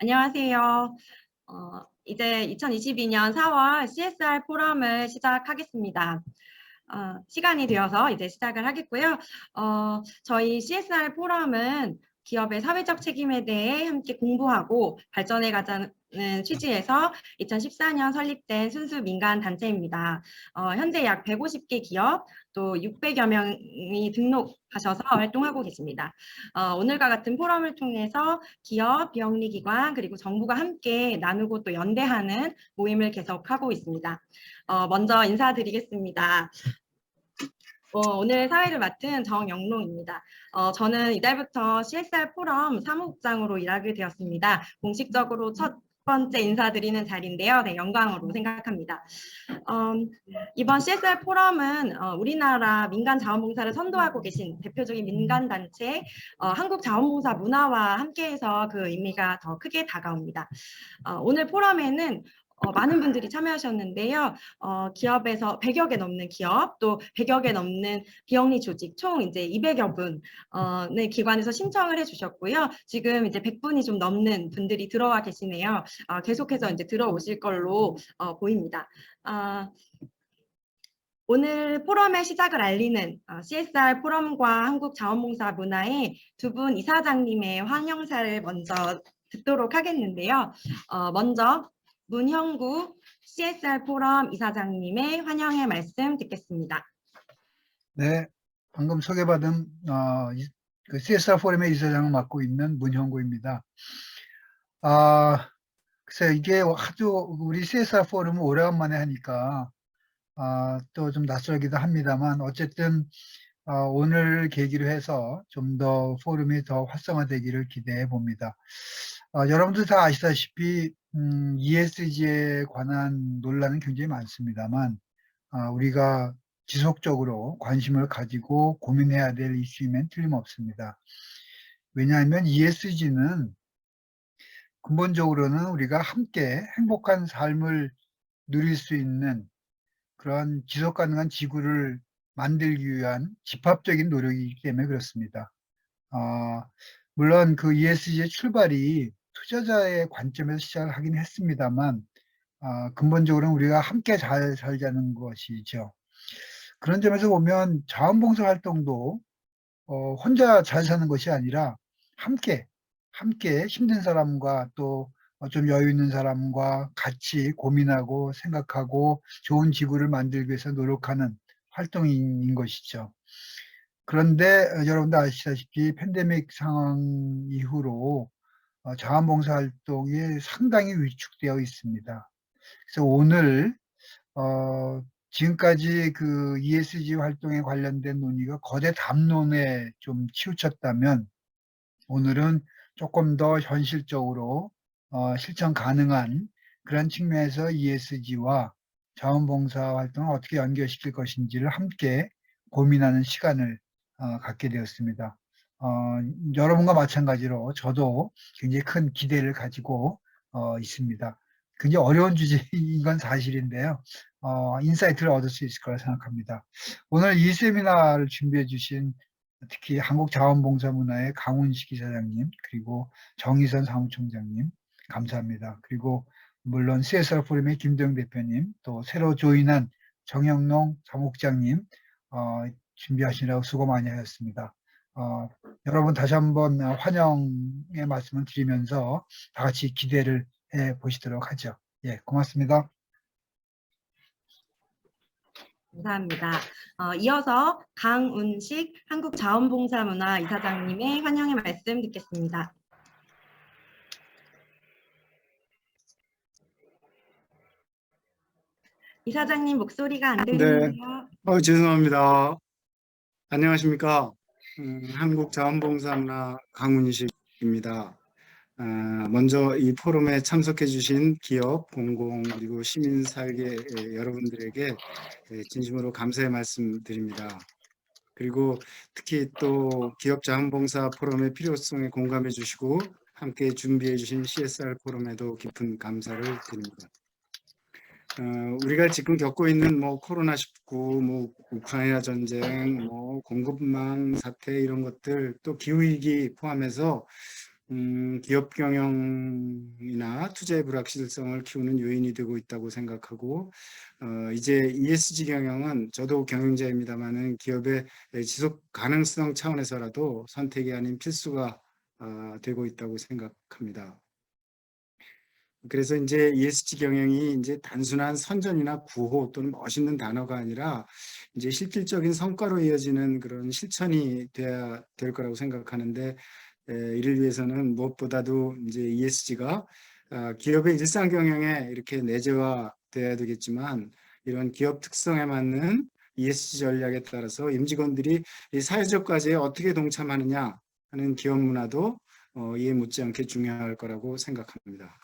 안녕하세요. 이제 2022년 4월 CSR 포럼을 시작하겠습니다. 시간이 되어서 이제 시작을 하겠고요. 저희 CSR 포럼은 기업의 사회적 책임에 대해 함께 공부하고 발전해 가자는 취지에서 2014년 설립된 순수 민간 단체입니다. 현재 약 150개 기업, 또 600여 명이 등록하셔서 활동하고 계십니다. 오늘과 같은 포럼을 통해서 기업, 비영리기관, 그리고 정부가 함께 나누고 또 연대하는 모임을 계속하고 있습니다. 먼저 인사드리겠습니다. 오늘 사회를 맡은 정영롱입니다. 저는 이달부터 CSR 포럼 사무국장으로 일하게 되었습니다. 공식적으로 첫 번째 인사드리는 자리인데요. 네, 영광으로 생각합니다. 이번 CSR 포럼은 우리나라 민간 자원봉사를 선도하고 계신 대표적인 민간단체 한국자원봉사 문화와 함께해서 그 의미가 더 크게 다가옵니다. 오늘 포럼에는 많은 분들이 참여하셨는데요. 기업에서 100여 개 넘는 기업, 또 100여 개 넘는 비영리 조직, 총 이제 200여 분의 기관에서 신청을 해주셨고요. 지금 이제 100분이 좀 넘는 분들이 들어와 계시네요. 계속해서 이제 들어오실 걸로 보입니다. 오늘 포럼의 시작을 알리는 CSR 포럼과 한국자원봉사문화의 두 분 이사장님의 환영사를 먼저 듣도록 하겠는데요. 먼저 문형구 CSR 포럼 이사장님의 환영의 말씀 듣겠습니다. 네, 방금 소개받은 그 CSR 포럼의 이사장을 맡고 있는 문형구입니다. 글쎄 이게 아주 우리 CSR 포럼을 오래간만에 하니까 또 좀 낯설기도 합니다만 어쨌든 오늘 계기로 해서 좀 더 포럼이 더 활성화되기를 기대해 봅니다. 여러분들 다 아시다시피 ESG에 관한 논란은 굉장히 많습니다만 우리가 지속적으로 관심을 가지고 고민해야 될 이슈이면 틀림없습니다. 왜냐하면 ESG는 근본적으로는 우리가 함께 행복한 삶을 누릴 수 있는 그런 지속 가능한 지구를 만들기 위한 집합적인 노력이기 때문에 그렇습니다. 물론 그 ESG의 출발이 투자자의 관점에서 시작을 하긴 했습니다만 근본적으로는 우리가 함께 잘 살자는 것이죠. 그런 점에서 보면 자원봉사 활동도 혼자 잘 사는 것이 아니라 함께 힘든 사람과 또 좀 여유 있는 사람과 같이 고민하고 생각하고 좋은 지구를 만들기 위해서 노력하는 활동인 것이죠. 그런데 여러분도 아시다시피 팬데믹 상황 이후로 자원봉사 활동이 상당히 위축되어 있습니다. 그래서 오늘 지금까지 그 ESG 활동에 관련된 논의가 거대 담론에 좀 치우쳤다면 오늘은 조금 더 현실적으로 실천 가능한 그런 측면에서 ESG와 자원봉사 활동을 어떻게 연결시킬 것인지를 함께 고민하는 시간을 갖게 되었습니다. 여러분과 마찬가지로 저도 굉장히 큰 기대를 가지고 있습니다. 굉장히 어려운 주제인 건 사실인데요. 인사이트를 얻을 수 있을 거라 생각합니다. 오늘 이 세미나를 준비해 주신 특히 한국자원봉사문화의 강훈식 이사장님, 그리고 정의선 사무총장님, 감사합니다. 그리고 물론 CSR 포럼의 김도영 대표님, 또 새로 조인한 정영롱 사무국장님, 준비하시느라고 수고 많이 하셨습니다. 여러분 다시 한번 환영의 말씀을 드리면서 다 같이 기대를 해 보시도록 하죠. 예, 고맙습니다. 감사합니다. 이어서 강운식 한국자원봉사문화 이사장님의 환영의 말씀 듣겠습니다. 이사장님 목소리가 안 들리네요. 네, 죄송합니다. 안녕하십니까. 한국자원봉사문화 강훈식입니다. 먼저 이 포럼에 참석해 주신 기업, 공공, 그리고 시민 살게 여러분들에게 진심으로 감사의 말씀 드립니다. 그리고 특히 또 기업 자원봉사 포럼의 필요성에 공감해 주시고 함께 준비해 주신 CSR 포럼에도 깊은 감사를 드립니다. 우리가 지금 겪고 있는 뭐 코로나19, 뭐 우크라이나 전쟁, 뭐 공급망 사태 이런 것들 또 기후위기 포함해서 기업 경영이나 투자의 불확실성을 키우는 요인이 되고 있다고 생각하고, 이제 ESG 경영은 저도 경영자입니다만은 기업의 지속 가능성 차원에서라도 선택이 아닌 필수가 되고 있다고 생각합니다. 그래서 이제 ESG 경영이 이제 단순한 선전이나 구호 또는 멋있는 단어가 아니라 이제 실질적인 성과로 이어지는 그런 실천이 돼야 될 거라고 생각하는데, 이를 위해서는 무엇보다도 이제 ESG가 기업의 일상 경영에 이렇게 내재화돼야 되겠지만, 이런 기업 특성에 맞는 ESG 전략에 따라서 임직원들이 이 사회적 과제에 어떻게 동참하느냐 하는 기업 문화도 이에 못지않게 중요할 거라고 생각합니다.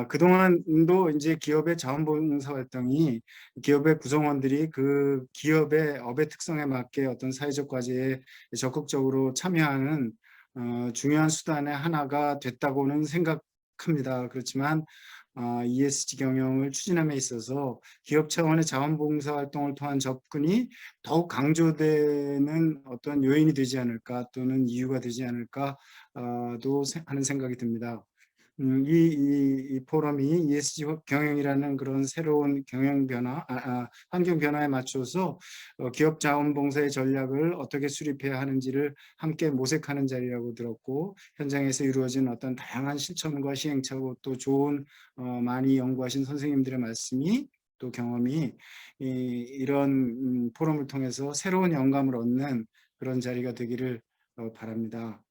그동안도 이제 기업의 자원봉사 활동이 기업의 구성원들이 그 기업의 업의 특성에 맞게 어떤 사회적 과제에 적극적으로 참여하는 중요한 수단의 하나가 됐다고는 생각합니다. 그렇지만 ESG 경영을 추진함에 있어서 기업 차원의 자원봉사 활동을 통한 접근이 더욱 강조되는 어떤 요인이 되지 않을까, 또는 이유가 되지 않을까 하는 생각이 듭니다. 이 포럼이 ESG 경영이라는 그런 새로운 경영 변화, 환경 변화에 맞춰서 기업 자원봉사의 전략을 어떻게 수립해야 하는지를 함께 모색하는 자리라고 들었고, 현장에서 이루어진 어떤 다양한 실천과 시행착오, 또 좋은 많이 연구하신 선생님들의 말씀이, 또 경험이 이런 포럼을 통해서 새로운 영감을 얻는 그런 자리가 되기를 바랍니다.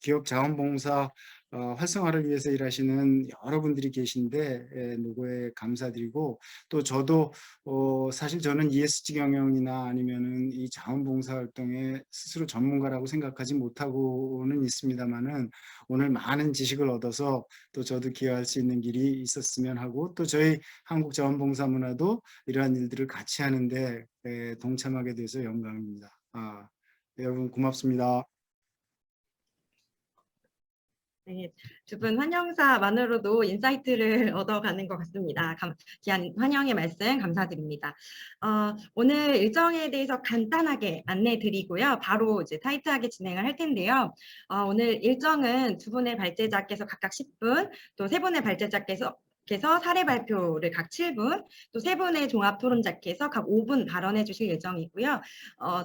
기업 자원봉사 활성화를 위해서 일하시는 여러분들이 계신데 누구에 감사드리고, 또 저도 사실 저는 ESG 경영이나 아니면은 이 자원봉사 활동에 스스로 전문가라고 생각하지 못하고는 있습니다만은, 오늘 많은 지식을 얻어서 또 저도 기여할 수 있는 길이 있었으면 하고, 또 저희 한국 자원봉사 문화도 이러한 일들을 같이 하는데 동참하게 돼서 영광입니다. 여러분 고맙습니다. 네, 두 분 환영사만으로도 인사이트를 얻어가는 것 같습니다. 귀한 환영의 말씀 감사드립니다. 오늘 일정에 대해서 간단하게 안내 드리고요. 바로 이제 타이트하게 진행을 할 텐데요. 오늘 일정은 두 분의 발제자께서 각각 10분, 또 세 분의 발제자께서 사례 발표를 각 7분, 또 세 분의 종합 토론자께서 각 5분 발언해 주실 예정이고요.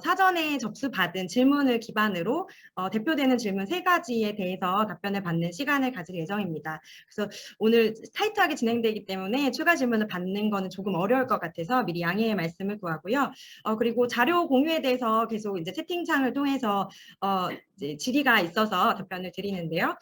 사전에 접수받은 질문을 기반으로 대표되는 질문 3가지에 대해서 답변을 받는 시간을 가질 예정입니다. 그래서 오늘 타이트하게 진행되기 때문에 추가 질문을 받는 거는 조금 어려울 것 같아서 미리 양해의 말씀을 구하고요. 그리고 자료 공유에 대해서 계속 이제 채팅창을 통해서 이제 질의가 있어서 답변을 드리는데요.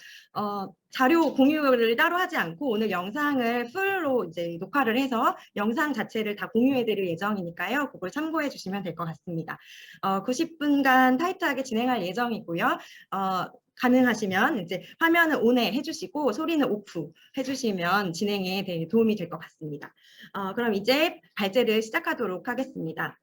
자료 공유를 따로 하지 않고 오늘 영상을 풀로 이제 녹화를 해서 영상 자체를 다 공유해 드릴 예정이니까요. 그걸 참고해 주시면 될 것 같습니다. 90분간 타이트하게 진행할 예정이고요. 가능하시면 이제 화면을 온에 해주시고 소리는 오프 해주시면 진행에 되게 도움이 될 것 같습니다. 그럼 이제 발제를 시작하도록 하겠습니다.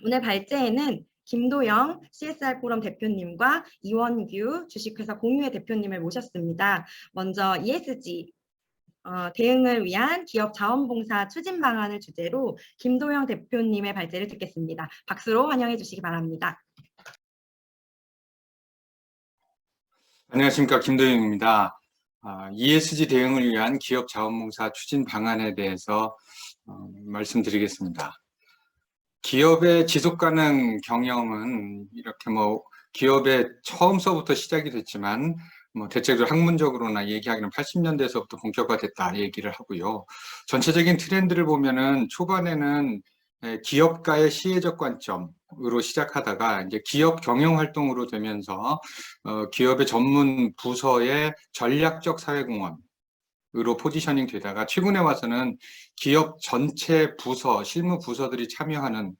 오늘 발제에는 김도영 CSR 포럼 대표님과 이원규 주식회사 공유회 대표님을 모셨습니다. 먼저 ESG 대응을 위한 기업 자원봉사 추진 방안을 주제로 김도영 대표님의 발제를 듣겠습니다. 박수로 환영해 주시기 바랍니다. 안녕하십니까, 김도영입니다. ESG 대응을 위한 기업 자원봉사 추진 방안에 대해서 말씀드리겠습니다. 기업의 지속가능 경영은 이렇게 기업의 처음서부터 시작이 됐지만 대체적으로 학문적으로나 얘기하기는 80년대에서부터 본격화됐다 얘기를 하고요. 전체적인 트렌드를 보면은 초반에는 기업가의 시혜적 관점으로 시작하다가 이제 기업 경영 활동으로 되면서 기업의 전문 부서의 전략적 사회공헌 으로 포지셔닝 되다가 최근에 와서는 기업 전체 부서, 실무 부서들이 참여하는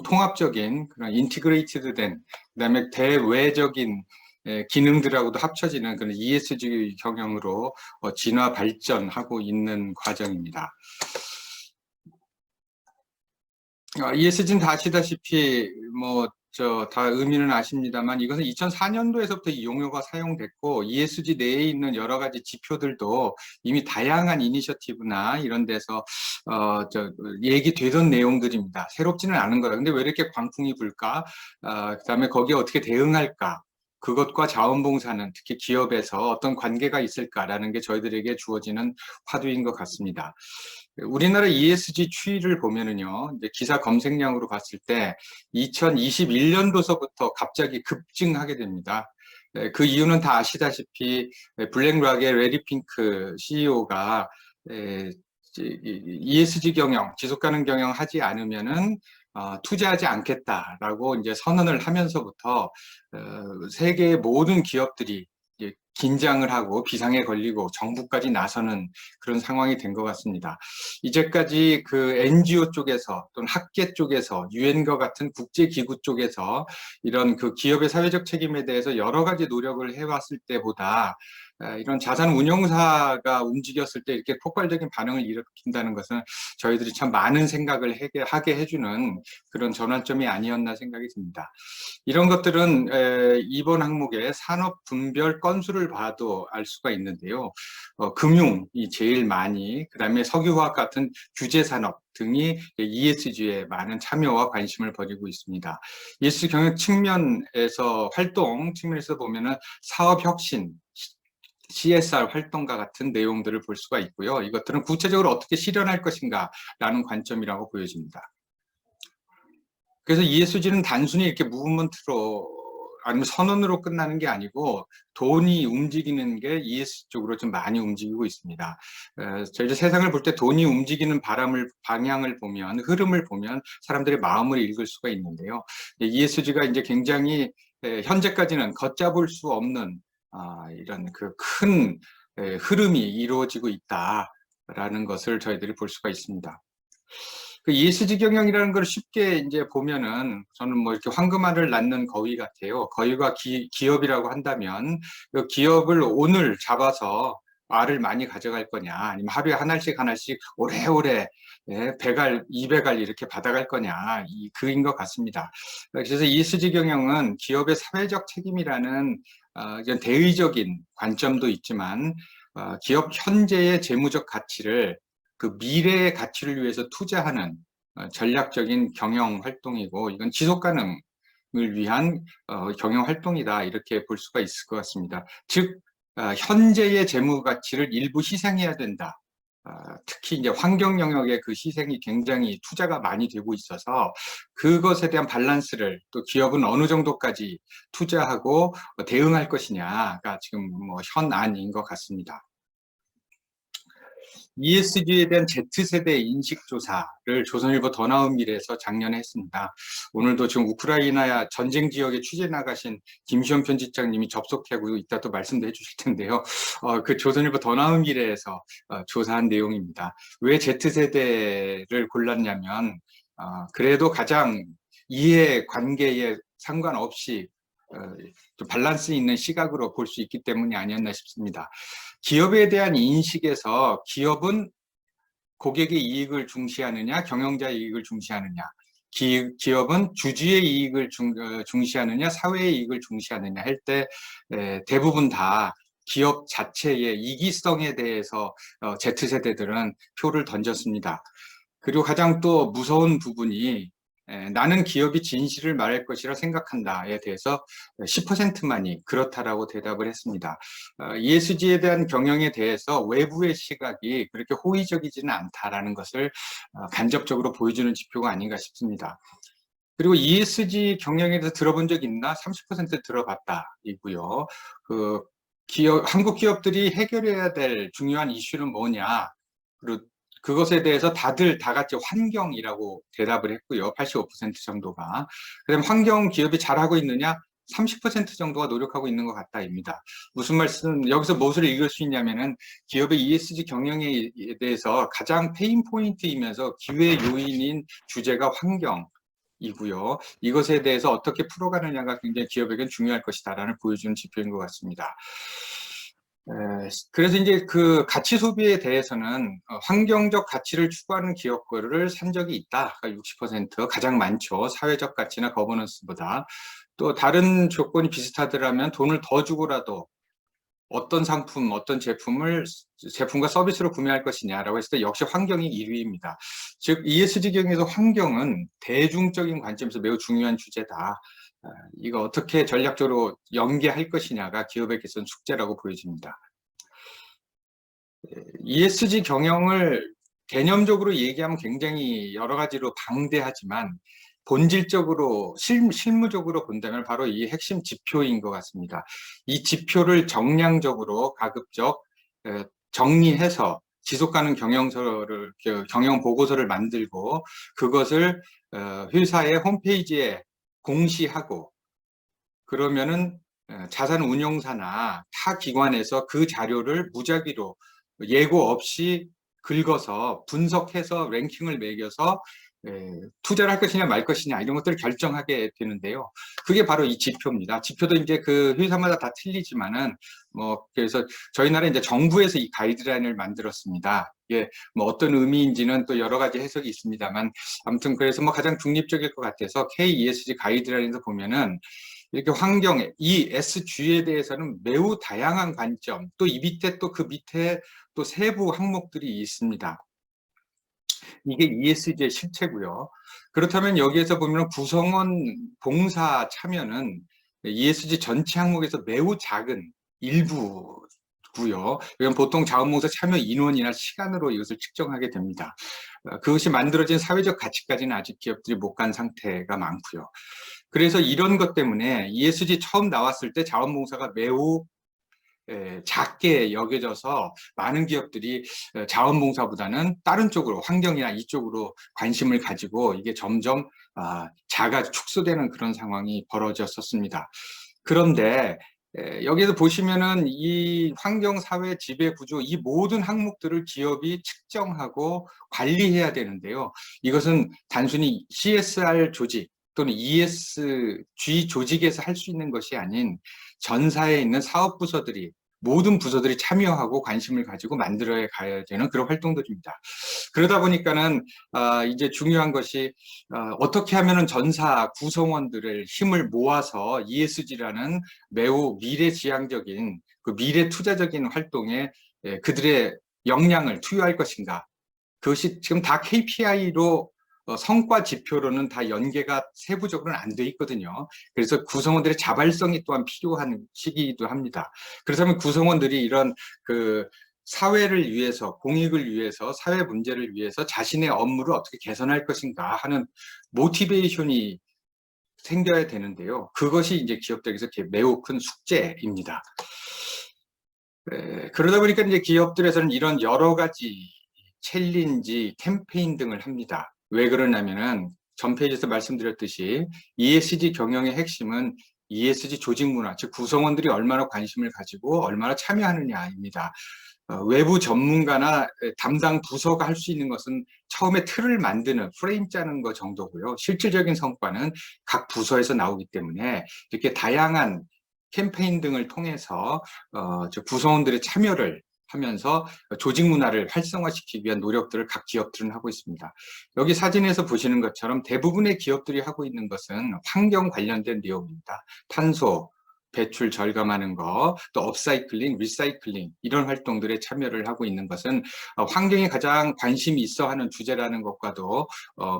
통합적인 그런 인티그레이티드 된, 그다음에 대외적인 기능들하고도 합쳐지는 그런 ESG 경영으로 진화 발전하고 있는 과정입니다. ESG는 다 아시다시피 다 의미는 아십니다만 이것은 2004년도에서부터 이 용어가 사용됐고 ESG 내에 있는 여러 가지 지표들도 이미 다양한 이니셔티브나 이런 데서 얘기되던 내용들입니다. 새롭지는 않은 거다. 근데 왜 이렇게 광풍이 불까? 그다음에 거기에 어떻게 대응할까? 그것과 자원봉사는 특히 기업에서 어떤 관계가 있을까라는 게 저희들에게 주어지는 화두인 것 같습니다. 우리나라 ESG 추이를 보면은요, 이제 기사 검색량으로 봤을 때 2021년도서부터 갑자기 급증하게 됩니다. 그 이유는 다 아시다시피 블랙락의 레리 핑크 CEO가 ESG 경영, 지속가능 경영 하지 않으면은 투자하지 않겠다라고 이제 선언을 하면서부터 세계의 모든 기업들이 이제 긴장을 하고 비상에 걸리고 정부까지 나서는 그런 상황이 된 것 같습니다. 이제까지 그 NGO 쪽에서 또는 학계 쪽에서 유엔과 같은 국제기구 쪽에서 이런 그 기업의 사회적 책임에 대해서 여러 가지 노력을 해왔을 때보다 이런 자산 운용사가 움직였을 때 이렇게 폭발적인 반응을 일으킨다는 것은 저희들이 참 많은 생각을 하게 해주는 그런 전환점이 아니었나 생각이 듭니다. 이런 것들은 이번 항목의 산업 분별 건수를 봐도 알 수가 있는데요. 금융이 제일 많이, 그 다음에 석유화학 같은 규제 산업 등이 ESG에 많은 참여와 관심을 벌이고 있습니다. ESG 경영 측면에서 활동 측면에서 보면은 사업 혁신, CSR 활동과 같은 내용들을 볼 수가 있고요. 이것들은 구체적으로 어떻게 실현할 것인가라는 관점이라고 보여집니다. 그래서 ESG는 단순히 이렇게 무브먼트로 아니면 선언으로 끝나는 게 아니고 돈이 움직이는 게 ESG 쪽으로 좀 많이 움직이고 있습니다. 저희 세상을 볼 때 돈이 움직이는 방향을 보면, 흐름을 보면 사람들의 마음을 읽을 수가 있는데요. ESG가 이제 굉장히 현재까지는 걷잡을 수 없는 이런 그 큰 흐름이 이루어지고 있다라는 것을 저희들이 볼 수가 있습니다. 그 ESG 경영이라는 걸 쉽게 이제 보면은 저는 뭐 이렇게 황금알을 낳는 거위 같아요. 거위가 기업이라고 한다면 그 기업을 오늘 잡아서 알을 많이 가져갈 거냐, 아니면 하루에 하나씩 오래오래 100알, 200알 이렇게 받아갈 거냐, 그인 것 같습니다. 그래서 ESG 경영은 기업의 사회적 책임이라는 이런 대의적인 관점도 있지만 기업 현재의 재무적 가치를 그 미래의 가치를 위해서 투자하는 전략적인 경영 활동이고, 이건 지속 가능을 위한 경영 활동이다, 이렇게 볼 수가 있을 것 같습니다. 즉 현재의 재무 가치를 일부 희생해야 된다. 특히 이제 환경 영역의 그 희생이 굉장히 투자가 많이 되고 있어서 그것에 대한 밸런스를 또 기업은 어느 정도까지 투자하고 대응할 것이냐가 지금 뭐 현안인 것 같습니다. ESG에 대한 Z세대 인식조사를 조선일보 더 나은 미래에서 작년에 했습니다. 오늘도 지금 우크라이나 전쟁 지역에 취재 나가신 김시현 편집장님이 접속하고 이따 또 말씀도 해주실 텐데요. 그 조선일보 더 나은 미래에서 조사한 내용입니다. 왜 Z세대를 골랐냐면 그래도 가장 이해관계에 상관없이 좀 밸런스 있는 시각으로 볼 수 있기 때문이 아니었나 싶습니다. 기업에 대한 인식에서 기업은 고객의 이익을 중시하느냐, 경영자의 이익을 중시하느냐, 기업은 주주의 이익을 중시하느냐, 사회의 이익을 중시하느냐 할 때 대부분 다 기업 자체의 이기성에 대해서 Z세대들은 표를 던졌습니다. 그리고 가장 또 무서운 부분이 나는 기업이 진실을 말할 것이라 생각한다에 대해서 10%만이 그렇다라고 대답을 했습니다. ESG에 대한 경영에 대해서 외부의 시각이 그렇게 호의적이지는 않다라는 것을 간접적으로 보여주는 지표가 아닌가 싶습니다. 그리고 ESG 경영에 대해서 들어본 적 있나? 30% 들어봤다 이고요. 한국 기업들이 해결해야 될 중요한 이슈는 뭐냐? 그리고 그것에 대해서 다들 다 같이 환경이라고 대답을 했고요. 85% 정도가. 그다음 환경 기업이 잘하고 있느냐? 30% 정도가 노력하고 있는 것 같다입니다. 무슨 말씀, 여기서 무엇을 읽을 수 있냐면은 기업의 ESG 경영에 대해서 가장 페인 포인트이면서 기회 요인인 주제가 환경이고요. 이것에 대해서 어떻게 풀어가느냐가 굉장히 기업에겐 중요할 것이다라는 보여주는 지표인 것 같습니다. 그래서 이제 그 가치 소비에 대해서는 환경적 가치를 추구하는 기업들을 산 적이 있다. 60% 가장 많죠. 사회적 가치나 거버넌스보다. 또 다른 조건이 비슷하더라면 돈을 더 주고라도 어떤 상품, 어떤 제품과 서비스로 구매할 것이냐라고 했을 때 역시 환경이 1위입니다. 즉 ESG 경영에서 환경은 대중적인 관점에서 매우 중요한 주제다. 이거 어떻게 전략적으로 연계할 것이냐가 기업에게서는 숙제라고 보여집니다. ESG 경영을 개념적으로 얘기하면 굉장히 여러 가지로 방대하지만 본질적으로 실무적으로 본다면 바로 이 핵심 지표인 것 같습니다. 이 지표를 정량적으로 가급적 정리해서 지속가능 경영 보고서를 만들고 그것을 회사의 홈페이지에 공시하고 그러면은 자산운용사나 타 기관에서 그 자료를 무작위로 예고 없이 긁어서 분석해서 랭킹을 매겨서 투자를 할 것이냐 말 것이냐 이런 것들을 결정하게 되는데요. 그게 바로 이 지표입니다. 지표도 이제 그 회사마다 다 틀리지만은 뭐 그래서 저희 나라 이제 정부에서 이 가이드라인을 만들었습니다. 이게 뭐 어떤 의미인지는 또 여러 가지 해석이 있습니다만 아무튼 그래서 뭐 가장 중립적일 것 같아서 KESG 가이드라인에서 보면은 이렇게 환경에 이 SG에 대해서는 매우 다양한 관점 또 이 밑에 또 그 밑에 또 세부 항목들이 있습니다. 이게 ESG의 실체고요. 그렇다면 여기에서 보면 구성원 봉사 참여는 ESG 전체 항목에서 매우 작은 일부고요. 이건 보통 자원봉사 참여 인원이나 시간으로 이것을 측정하게 됩니다. 그것이 만들어진 사회적 가치까지는 아직 기업들이 못 간 상태가 많고요. 그래서 이런 것 때문에 ESG 처음 나왔을 때 자원봉사가 매우 작게 여겨져서 많은 기업들이 자원봉사보다는 다른 쪽으로 환경이나 이쪽으로 관심을 가지고 이게 점점 작아 축소되는 그런 상황이 벌어졌었습니다. 그런데 여기서 보시면은 이 환경사회 지배구조 이 모든 항목들을 기업이 측정하고 관리해야 되는데요. 이것은 단순히 CSR 조직 또는 ESG 조직에서 할 수 있는 것이 아닌 전사에 있는 사업부서들이 모든 부서들이 참여하고 관심을 가지고 만들어 가야 되는 그런 활동들입니다. 그러다 보니까는 이제 중요한 것이 어떻게 하면은 전사 구성원들을 힘을 모아서 ESG라는 매우 미래지향적인 그 미래 투자적인 활동에 그들의 역량을 투여할 것인가. 그것이 지금 다 KPI로 성과 지표로는 다 연계가 세부적으로는 안 돼 있거든요. 그래서 구성원들의 자발성이 또한 필요한 시기이기도 합니다. 그렇다면 구성원들이 이런 그 사회를 위해서, 공익을 위해서, 사회 문제를 위해서 자신의 업무를 어떻게 개선할 것인가 하는 모티베이션이 생겨야 되는데요. 그것이 이제 기업들에게서 매우 큰 숙제입니다. 그러다 보니까 이제 기업들에서는 이런 여러 가지 챌린지, 캠페인 등을 합니다. 왜 그러냐면은 전 페이지에서 말씀드렸듯이 ESG 경영의 핵심은 ESG 조직 문화, 즉 구성원들이 얼마나 관심을 가지고 얼마나 참여하느냐입니다. 외부 전문가나 담당 부서가 할 수 있는 것은 처음에 틀을 만드는 프레임 짜는 것 정도고요. 실질적인 성과는 각 부서에서 나오기 때문에 이렇게 다양한 캠페인 등을 통해서 구성원들의 참여를 하면서 조직 문화를 활성화시키기 위한 노력들을 각 기업들은 하고 있습니다. 여기 사진에서 보시는 것처럼 대부분의 기업들이 하고 있는 것은 환경 관련된 내용입니다. 탄소, 배출 절감하는 거, 또 업사이클링, 리사이클링 이런 활동들에 참여를 하고 있는 것은 환경에 가장 관심이 있어 하는 주제라는 것과도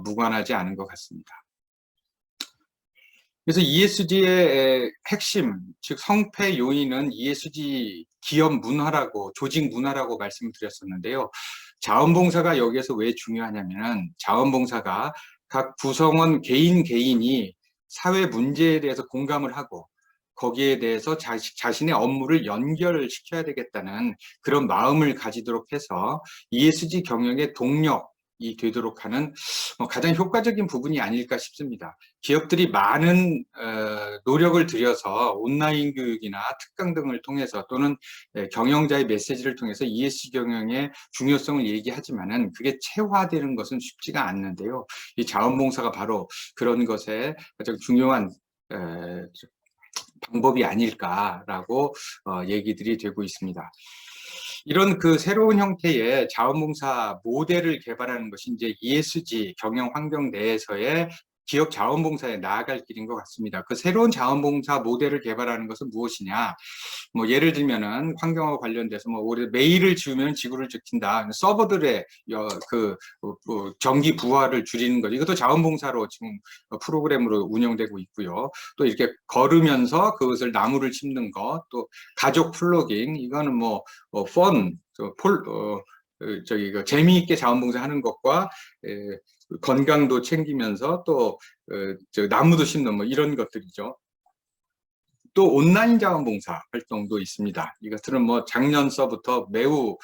무관하지 않은 것 같습니다. 그래서 ESG의 핵심, 즉 성패 요인은 ESG 기업 문화라고, 조직 문화라고 말씀을 드렸었는데요. 자원봉사가 여기에서 왜 중요하냐면은 자원봉사가 각 구성원 개인이 사회 문제에 대해서 공감을 하고 거기에 대해서 자신의 업무를 연결시켜야 되겠다는 그런 마음을 가지도록 해서 ESG 경영의 동력이 되도록 하는 가장 효과적인 부분이 아닐까 싶습니다. 기업들이 많은 노력을 들여서 온라인 교육이나 특강 등을 통해서 또는 경영자의 메시지를 통해서 ESG 경영의 중요성을 얘기하지만은 그게 체화되는 것은 쉽지가 않는데요. 이 자원봉사가 바로 그런 것에 가장 중요한 방법이 아닐까라고 얘기들이 되고 있습니다. 이런 그 새로운 형태의 자원봉사 모델을 개발하는 것이 이제 ESG 경영 환경 내에서의 기업 자원봉사에 나아갈 길인 것 같습니다. 그 새로운 자원봉사 모델을 개발하는 것은 무엇이냐? 뭐 예를 들면은 환경과 관련돼서 뭐 올해 메일을 지우면 지구를 지킨다. 서버들의 전기 부하를 줄이는 것, 이것도 자원봉사로 지금 프로그램으로 운영되고 있고요. 또 이렇게 걸으면서 그것을 나무를 심는 것, 또 가족 플로깅, 이거는 뭐 재미있게 자원봉사하는 것과 건강도 챙기면서 또 나무도 심는 뭐 이런 것들이죠. 또 온라인 자원봉사 활동도 있습니다. 이것들은 뭐 작년서부터 매우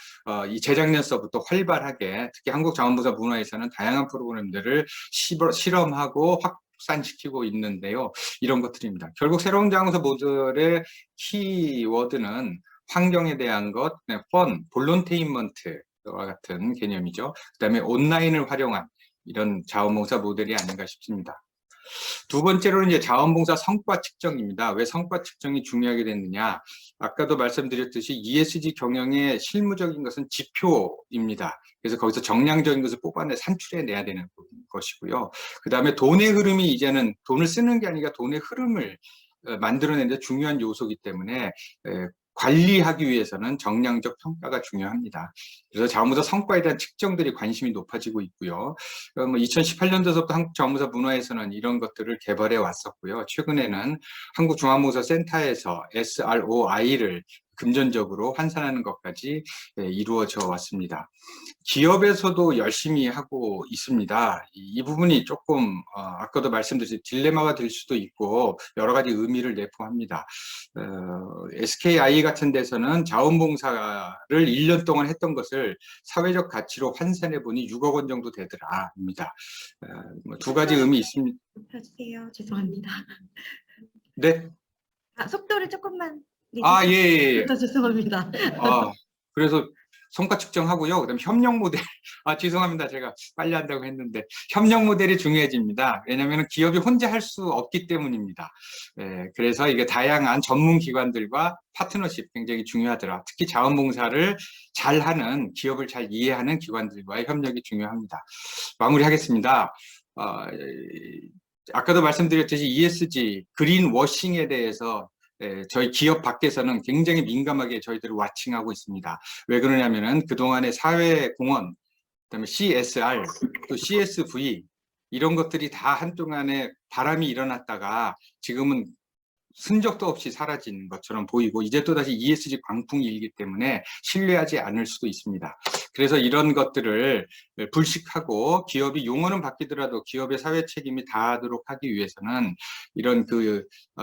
이 재작년서부터 활발하게, 특히 한국자원봉사 문화에서는 다양한 프로그램들을 실험하고 확산시키고 있는데요. 이런 것들입니다. 결국 새로운 자원봉사 모델의 키워드는 환경에 대한 것, 펀, 볼런테인먼트와 같은 개념이죠. 그다음에 온라인을 활용한 이런 자원봉사 모델이 아닌가 싶습니다. 두 번째로는 이제 자원봉사 성과 측정입니다. 왜 성과 측정이 중요하게 됐느냐? 아까도 말씀드렸듯이 ESG 경영의 실무적인 것은 지표입니다. 그래서 거기서 정량적인 것을 뽑아내 산출해내야 되는 것이고요. 그 다음에 돈의 흐름이 이제는 돈을 쓰는 게 아니라 돈의 흐름을 만들어내는 데 중요한 요소이기 때문에 관리하기 위해서는 정량적 평가가 중요합니다. 그래서 자원봉사 성과에 대한 측정들이 관심이 높아지고 있고요. 2018년도부터 한국자원봉사 문화에서는 이런 것들을 개발해 왔었고요. 최근에는 한국중앙봉사센터에서 SROI를 금전적으로 환산하는 것까지 이루어져 왔습니다. 기업에서도 열심히 하고 있습니다. 이 부분이 조금 아까도 말씀드렸듯이 딜레마가 될 수도 있고 여러 가지 의미를 내포합니다. SKI 같은 데서는 자원봉사를 1년 동안 했던 것을 사회적 가치로 환산해 보니 6억 원 정도 되더라입니다. 두 가지 의미 있습니다. 펴주세요. 죄송합니다. 네. 속도를 조금만 아, 예. 죄송합니다. 그래서 성과 측정하고요. 그다음에 협력 모델. 죄송합니다. 제가 빨리 한다고 했는데 협력 모델이 중요해집니다. 왜냐하면 기업이 혼자 할 수 없기 때문입니다. 그래서 이게 다양한 전문 기관들과 파트너십 굉장히 중요하더라. 특히 자원봉사를 잘하는, 기업을 잘 이해하는 기관들과의 협력이 중요합니다. 마무리하겠습니다. 아까도 말씀드렸듯이 ESG, 그린 워싱에 대해서 저희 기업 밖에서는 굉장히 민감하게 저희들을 와칭하고 있습니다. 왜 그러냐면은 그동안의 사회공헌, 그다음에 CSR, 또 CSV 이런 것들이 다 한동안에 바람이 일어났다가 지금은 흔적도 없이 사라진 것처럼 보이고 이제 또다시 ESG 광풍이 일기 때문에 신뢰하지 않을 수도 있습니다. 그래서 이런 것들을 불식하고 기업이 용어는 바뀌더라도 기업의 사회 책임이 다하도록 하기 위해서는 이런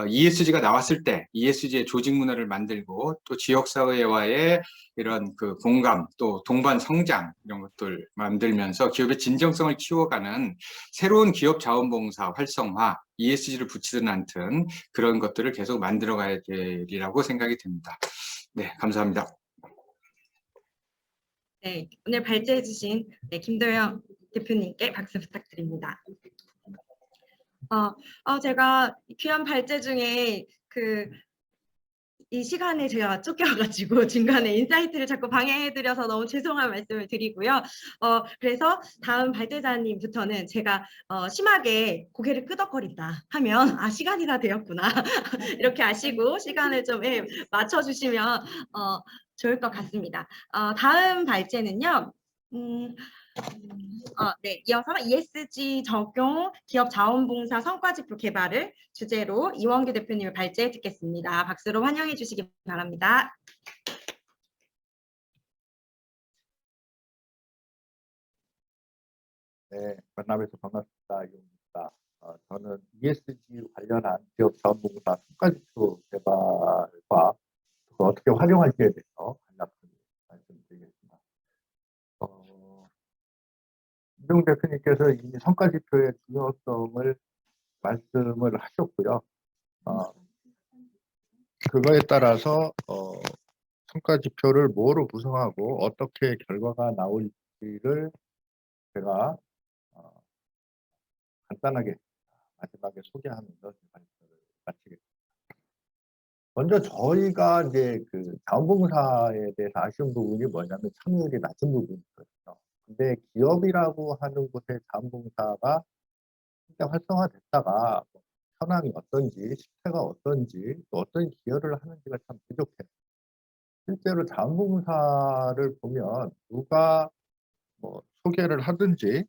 ESG가 나왔을 때 ESG의 조직 문화를 만들고 또 지역사회와의 이런 공감 또 동반 성장 이런 것들 만들면서 기업의 진정성을 키워가는 새로운 기업 자원봉사 활성화, ESG를 붙이든 않든 그런 것들을 계속 만들어 가야 되리라고 생각이 듭니다. 네, 감사합니다. 네, 오늘 발제해 주신 김도영 대표님께 박수 부탁드립니다. 제가 귀한 발제 중에 이 시간에 제가 쫓겨가지고 중간에 인사이트를 자꾸 방해해드려서 너무 죄송한 말씀을 드리고요. 그래서 다음 발제자님부터는 제가 심하게 고개를 끄덕거린다 하면 시간이 다 되었구나 이렇게 아시고 시간을 좀 맞춰주시면 좋을 것 같습니다. 다음 발제는요. 네, 이어서 ESG 적용 기업 자원봉사 성과지표 개발을 주제로 이원규 대표님의 발제 듣겠습니다. 박수로 환영해 주시기 바랍니다. 네, 만나뵈서 반갑습니다. 이용입니다. 저는 ESG 관련한 기업 자원봉사 성과지표 개발과 그걸 어떻게 활용할지에 대해서 간략하게 말씀드리겠습니다. 이용 대표님께서 이미 성과지표의 중요성을 말씀을 하셨고요. 그거에 따라서 성과지표를 뭐로 구성하고 어떻게 결과가 나올지를 제가 간단하게 마지막에 소개하면서 발표를 마치겠습니다. 먼저 저희가 이제 자원봉사에 대해서 아쉬운 부분이 뭐냐면 참여율이 낮은 부분이거든요. 근데 기업이라고 하는 곳에 자원봉사가 함께 활성화됐다가 현황이 어떤지, 실태가 어떤지, 또 어떤 기여를 하는지가 참 부족해요. 실제로 자원봉사를 보면 누가 뭐 소개를 하든지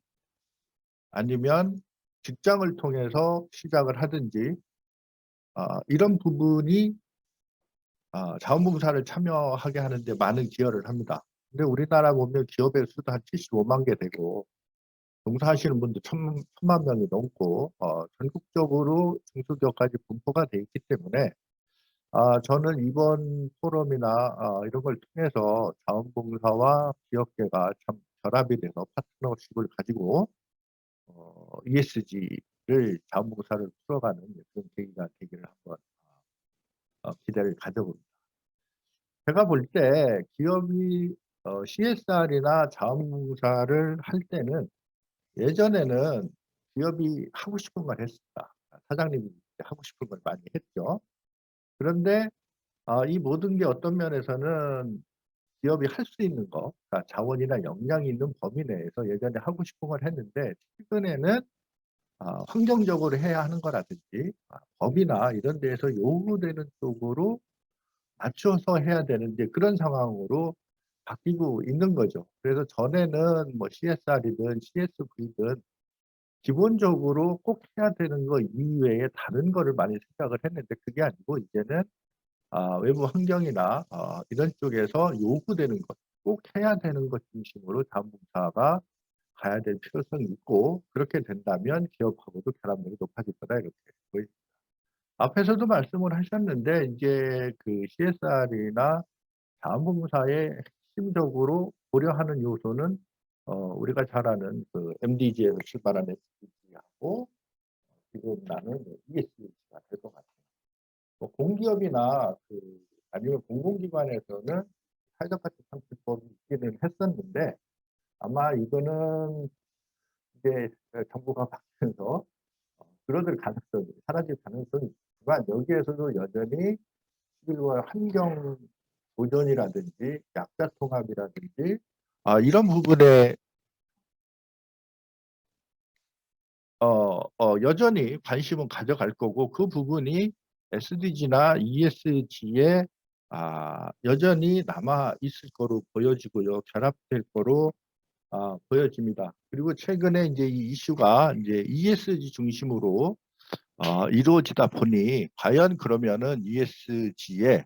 아니면 직장을 통해서 시작을 하든지 이런 부분이 자원봉사를 참여하게 하는데 많은 기여를 합니다. 근데 우리나라 보면 기업의 수도 한 75만 개 되고 봉사하시는 분도 천만 명이 넘고 전국적으로 중소기업까지 분포가 돼 있기 때문에 저는 이번 포럼이나 이런 걸 통해서 자원봉사와 기업계가 참 결합이 돼서 파트너십을 가지고 ESG를 자원봉사를 풀어가는 그런 계기가 되기를 한번 기대를 가져봅니다. 제가 볼 때 기업이 CSR이나 자원봉사를 할 때는 예전에는 기업이 하고 싶은 걸 했습니다. 사장님이 하고 싶은 걸 많이 했죠. 그런데 이 모든 게 어떤 면에서는 기업이 할 수 있는 거, 그러니까 자원이나 역량이 있는 범위 내에서 예전에 하고 싶은 걸 했는데 최근에는 환경적으로 해야 하는 거라든지 법이나 이런 데에서 요구되는 쪽으로 맞춰서 해야 되는데 그런 상황으로 바뀌고 있는 거죠. 그래서 전에는 뭐 CSR이든 CSV든 기본적으로 꼭 해야 되는 거 이외에 다른 거를 많이 생각을 했는데 그게 아니고 이제는 외부 환경이나 이런 쪽에서 요구되는 것, 꼭 해야 되는 것 중심으로 자원봉사가 가야 될 필요성이 있고 그렇게 된다면 기업하고도 결합력이 높아질 거다 이렇게 보입니다. 앞에서도 말씀을 하셨는데 이제 그 CSR이나 자원봉사의 핵심적으로 고려하는 요소는 우리가 잘 아는 그 MDG에서 출발한 SDG하고 지금 나는 ESG가 될 것 같아요. 뭐 공기업이나 아니면 공공기관에서는 사회적 가치 창출법이 있기는 했었는데 아마 이거는 이제 정부가 바뀌면서 줄어들 가능성이 사라질 가능성이 있지만 여기에서도 여전히 11월 환경 보전이라든지 약자 통합이라든지 이런 부분에 여전히 관심은 가져갈 거고 그 부분이 SDG나 ESG에 여전히 남아 있을 거로 보여지고요. 결합될 거로 보여집니다. 그리고 최근에 이제 이 이슈가 이제 ESG 중심으로 이루어지다 보니 과연 그러면은 ESG에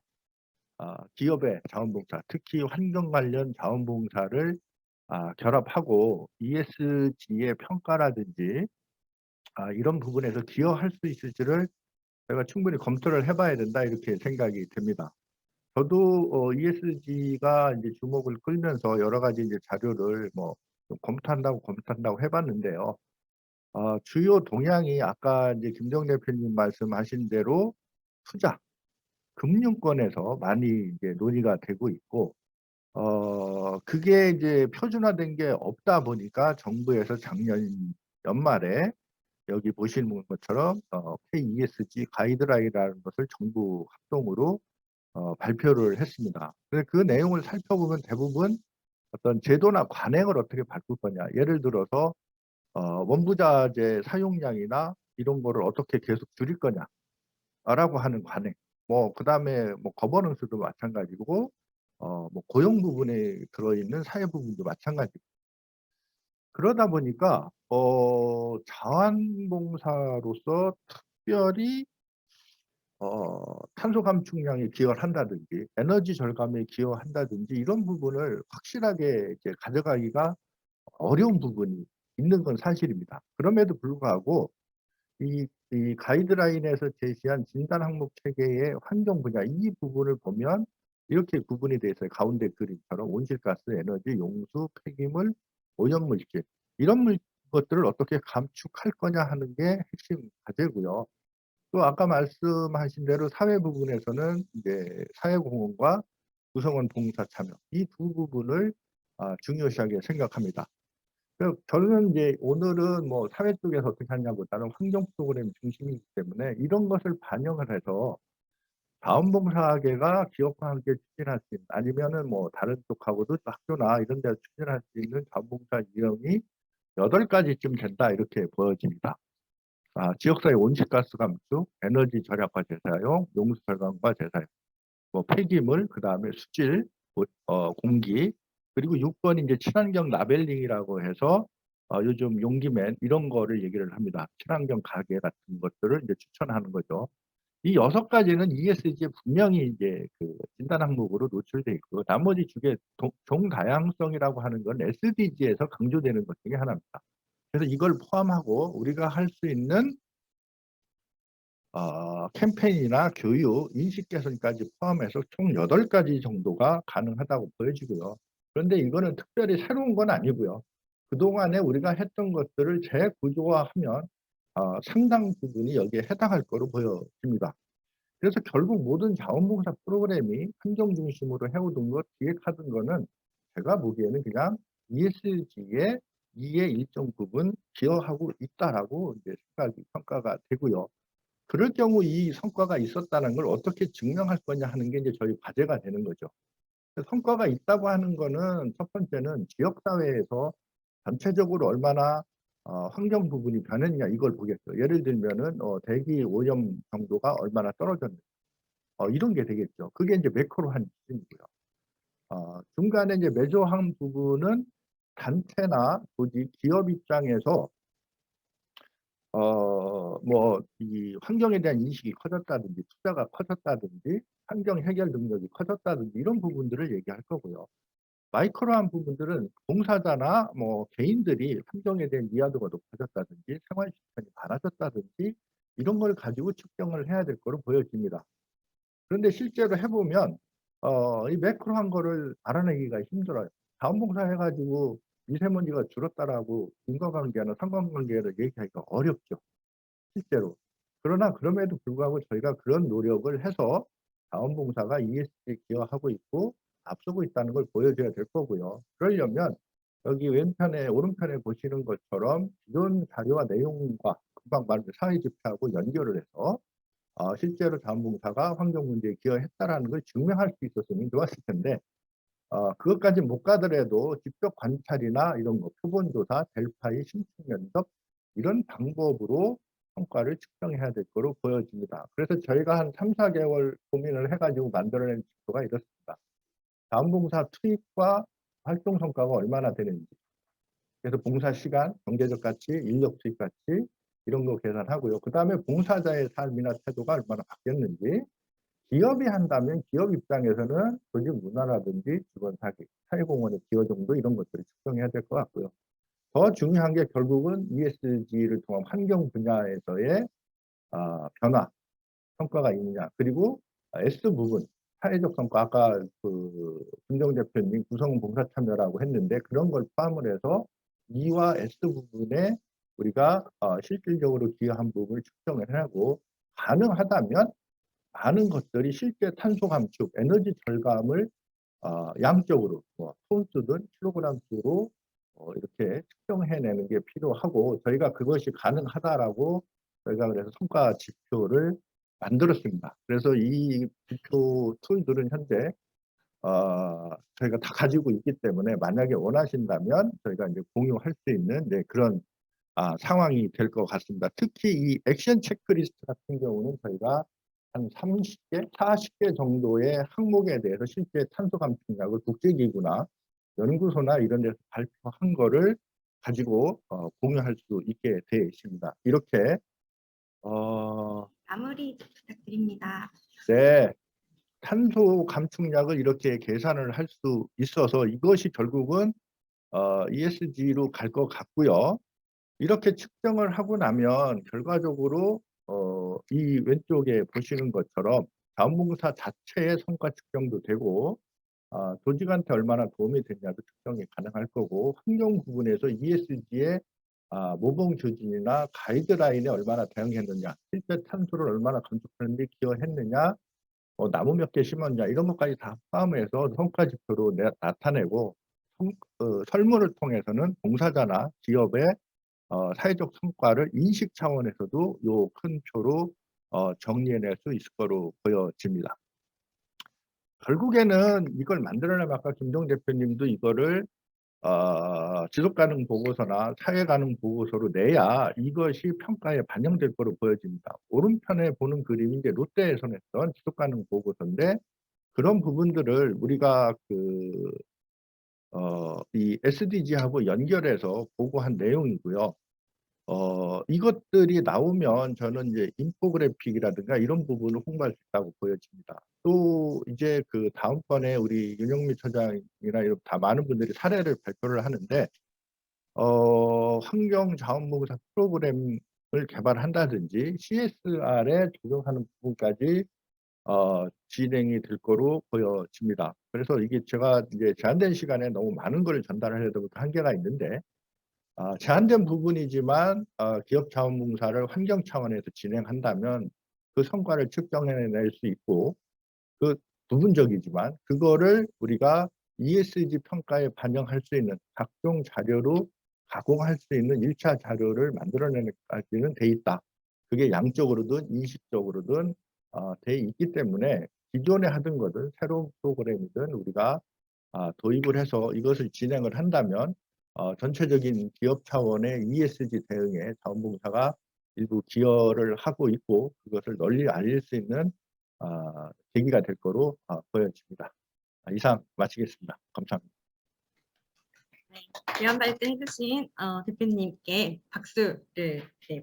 기업의 자원봉사, 특히 환경 관련 자원봉사를 결합하고 ESG의 평가라든지 이런 부분에서 기여할 수 있을지를 제가 충분히 검토를 해봐야 된다 이렇게 생각이 됩니다. 저도 ESG가 이제 주목을 끌면서 여러 가지 이제 자료를 뭐 검토한다고 해봤는데요. 주요 동향이 아까 이제 김정 대표님 말씀하신 대로 투자, 금융권에서 많이 이제 논의가 되고 있고, 그게 이제 표준화된 게 없다 보니까 정부에서 작년 연말에 여기 보시는 것처럼 KESG 가이드라인이라는 것을 정부 합동으로 발표를 했습니다. 그래서 그 내용을 살펴보면 대부분 어떤 제도나 관행을 어떻게 바꿀 거냐. 예를 들어서 원부자재 사용량이나 이런 거를 어떻게 계속 줄일 거냐라고 하는 관행. 뭐 그다음에 뭐 거버넌스도 마찬가지고 뭐 고용 부분에 들어있는 사회 부분도 마찬가지고 그러다 보니까 자원봉사로서 특별히 탄소 감축량에 기여를 한다든지 에너지 절감에 기여한다든지 이런 부분을 확실하게 이제 가져가기가 어려운 부분이 있는 건 사실입니다. 그럼에도 불구하고 이 가이드라인에서 제시한 진단 항목 체계의 환경 분야 이 부분을 보면 이렇게 구분이 되어 있어요. 가운데 그림처럼 온실가스, 에너지, 용수, 폐기물, 오염물질 이런 것들을 어떻게 감축할 거냐 하는 게 핵심 과제고요. 또 아까 말씀하신 대로 사회 부분에서는 이제 사회공헌과 구성원 봉사 참여 이 두 부분을 중요시하게 생각합니다. 저는 이제 오늘은 뭐 사회 쪽에서 어떻게 하냐보다는 환경 프로그램 중심이기 때문에 이런 것을 반영을 해서 자원봉사계가 기업과 함께 추진할 수 있는 아니면은 뭐 다른 쪽하고도 학교나 이런 데서 추진할 수 있는 자원봉사 유형이 8가지쯤 된다 이렇게 보여집니다. 지역사회 온실가스 감축, 에너지 절약과 재사용, 용수 절감과 재사용, 뭐 폐기물, 그 다음에 수질, 공기, 그리고 6번이 이제 친환경 라벨링이라고 해서 요즘 용기맨 이런 거를 얘기를 합니다. 친환경 가게 같은 것들을 이제 추천하는 거죠. 이 6가지는 ESG에 분명히 이제 그 진단 항목으로 노출돼 있고, 나머지 주게 종다양성이라고 하는 건 SDG에서 강조되는 것 중에 하나입니다. 그래서 이걸 포함하고 우리가 할 수 있는 캠페인이나 교육, 인식 개선까지 포함해서 총 8가지 정도가 가능하다고 보여지고요. 그런데 이거는 특별히 새로운 건 아니고요. 그동안에 우리가 했던 것들을 재구조화하면 상당 부분이 여기에 해당할 거로 보여집니다. 그래서 결국 모든 자원봉사 프로그램이 환경 중심으로 해오던 것, 기획하던 거는 제가 보기에는 그냥 ESG에 이의 일정 부분 기여하고 있다라고 이제 평가가 되고요. 그럴 경우 이 성과가 있었다는 걸 어떻게 증명할 거냐 하는 게 이제 저희 과제가 되는 거죠. 성과가 있다고 하는 거는 첫 번째는 지역사회에서 전체적으로 얼마나 환경 부분이 변했냐 이걸 보겠죠. 예를 들면은 대기 오염 정도가 얼마나 떨어졌냐 이런 게 되겠죠. 그게 이제 매크로한 기준이고요. 중간에 이제 메저한 부분은 단체나 조직, 기업 입장에서 뭐 이 환경에 대한 인식이 커졌다든지 투자가 커졌다든지 환경 해결 능력이 커졌다든지 이런 부분들을 얘기할 거고요. 마이크로한 부분들은 봉사자나 뭐 개인들이 환경에 대한 이해도가 높아졌다든지 생활 실천이 많아졌다든지 이런 걸 가지고 측정을 해야 될 거로 보여집니다. 그런데 실제로 해보면 이 매크로한 거를 알아내기가 힘들어요. 자원봉사 해가지고 미세먼지가 줄었다라고 인과관계나 상관관계를 얘기하기가 어렵죠. 실제로. 그러나 그럼에도 불구하고 저희가 그런 노력을 해서 자원봉사가 ESG에 기여하고 있고 앞서고 있다는 걸 보여줘야 될 거고요. 그러려면 여기 왼편에 오른편에 보시는 것처럼 기존 자료와 내용과 금방 말한 사회지표하고 연결을 해서 실제로 자원봉사가 환경 문제에 기여했다라는 걸 증명할 수 있었으면 좋았을 텐데 그것까지 못 가더라도 직접 관찰이나 이런 거 표본조사, 델파이, 심층 면접 이런 방법으로 성과를 측정해야 될 거로 보여집니다. 그래서 저희가 한 3, 4개월 고민을 해가지고 만들어낸 지표가 이렇습니다. 자원봉사 투입과 활동 성과가 얼마나 되는지, 그래서 봉사 시간, 경제적 가치, 인력 투입 가치 이런 거 계산하고요. 그 다음에 봉사자의 삶이나 태도가 얼마나 바뀌었는지, 기업이 한다면 기업 입장에서는 조직 문화라든지 직원 사기, 사회공헌의 기여 정도 이런 것들을 측정해야 될 것 같고요. 더 중요한 게 결국은 ESG를 통한 환경 분야에서의 변화, 성과가 있느냐. 그리고 S 부분, 사회적 성과, 아까 그 김정 대표님 구성 봉사 참여라고 했는데 그런 걸 포함을 해서 E와 S 부분에 우리가 실질적으로 기여한 부분을 측정을 하고 가능하다면 많은 것들이 실제 탄소 감축, 에너지 절감을 양적으로 톤수든 킬로그램 수로 이렇게 측정해내는 게 필요하고 저희가 그것이 가능하다라고 저희가 그래서 성과 지표를 만들었습니다. 그래서 이 지표 툴들은 현재 저희가 다 가지고 있기 때문에 만약에 원하신다면 저희가 이제 공유할 수 있는 그런 상황이 될 것 같습니다. 특히 이 액션 체크리스트 같은 경우는 저희가 한 30개, 40개 정도의 항목에 대해서 실제 탄소 감축약을 국제기구나 연구소나 이런 데서 발표한 거를 가지고 공유할 수 있게 되어 있습니다. 이렇게 마무리 부탁드립니다. 네, 탄소 감축약을 이렇게 계산을 할 수 있어서 이것이 결국은 ESG로 갈 것 같고요. 이렇게 측정을 하고 나면 결과적으로 이 왼쪽에 보시는 것처럼 자원봉사 자체의 성과 측정도 되고 조직한테 얼마나 도움이 됐냐도 측정이 가능할 거고 환경 부분에서 ESG의 모범 교진이나 가이드라인에 얼마나 대응했느냐, 실제 탄소를 얼마나 감축하는 데 기여했느냐, 나무 몇 개 심었냐 이런 것까지 다 포함해서 성과 지표로 나타내고 설문을 통해서는 봉사자나 기업의 사회적 성과를 인식 차원에서도 요 큰 표로 정리해낼 수 있을 거로 보여집니다. 결국에는 이걸 만들어내면 아까 김정 대표님도 이거를 지속가능 보고서나 사회가능 보고서로 내야 이것이 평가에 반영될 거로 보여집니다. 오른편에 보는 그림이 이제 롯데에서 냈던 지속가능 보고서인데 그런 부분들을 우리가 이 SDG하고 연결해서 보고한 내용이고요. 이것들이 나오면 저는 이제 인포그래픽이라든가 이런 부분을 홍보할 수 있다고 보여집니다. 또 이제 그 다음번에 우리 윤영미 처장이나 이런 다 많은 분들이 사례를 발표를 하는데 환경자원봉사 프로그램을 개발한다든지 CSR에 적용하는 부분까지 진행이 될 거로 보여집니다. 그래서 이게 제가 이제 제한된 시간에 너무 많은 걸 전달하려다 보니까 한계가 있는데 제한된 부분이지만 기업 자원봉사를 환경 차원에서 진행한다면 그 성과를 측정해낼 수 있고 그 부분적이지만 그거를 우리가 ESG 평가에 반영할 수 있는 각종 자료로 가공할 수 있는 1차 자료를 만들어내는 까지는 돼 있다. 그게 양적으로든 인식적으로든 돼 있기 때문에 기존에 하던 것은 새로운 프로그램이든 우리가 도입을 해서 이것을 진행을 한다면 전체적인 기업 차원의 ESG 대응에 자원봉사가 일부 기여를 하고 있고 그것을 널리 알릴 수 있는 계기가 될 거로 보여집니다. 이상 마치겠습니다. 감사합니다. 귀한 발제 해주신 대표님께 박수를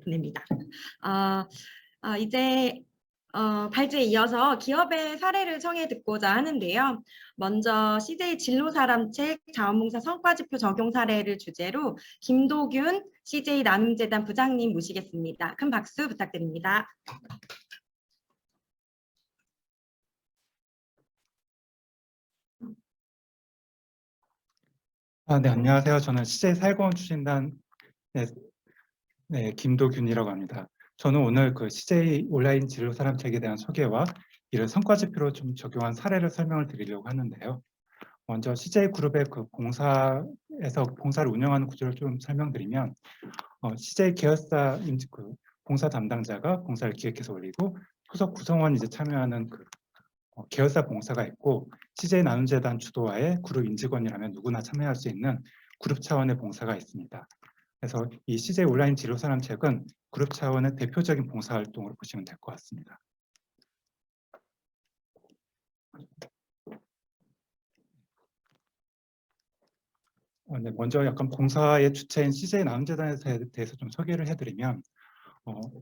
보냅니다. 이제 발제에 이어서 기업의 사례를 청해 듣고자 하는데요. 먼저 CJ 진로사람책 자원봉사 성과지표 적용 사례를 주제로 김도균 CJ 나눔재단 부장님 모시겠습니다. 큰 박수 부탁드립니다. 네, 안녕하세요. 저는 CJ 사회공헌 추진단 김도균이라고 합니다. 저는 오늘 그 CJ 온라인 진로 사람책에 대한 소개와 이를 성과지표로 좀 적용한 사례를 설명을 드리려고 하는데요. 먼저 CJ 그룹의 그 봉사에서 봉사를 운영하는 구조를 좀 설명드리면, CJ 계열사 봉사 담당자가 봉사를 기획해서 올리고 소속 구성원이 이제 참여하는 계열사 봉사가 있고, CJ 나눔재단 주도하에 그룹 임직원이라면 누구나 참여할 수 있는 그룹 차원의 봉사가 있습니다. 그래서 이 CJ 온라인 진로 사람책은 그룹 차원의 대표적인 봉사 활동으로 보시면 될 것 같습니다. 네, 먼저 약간 봉사의 주체인 CJ 나눔재단에 대해서 좀 소개를 해드리면,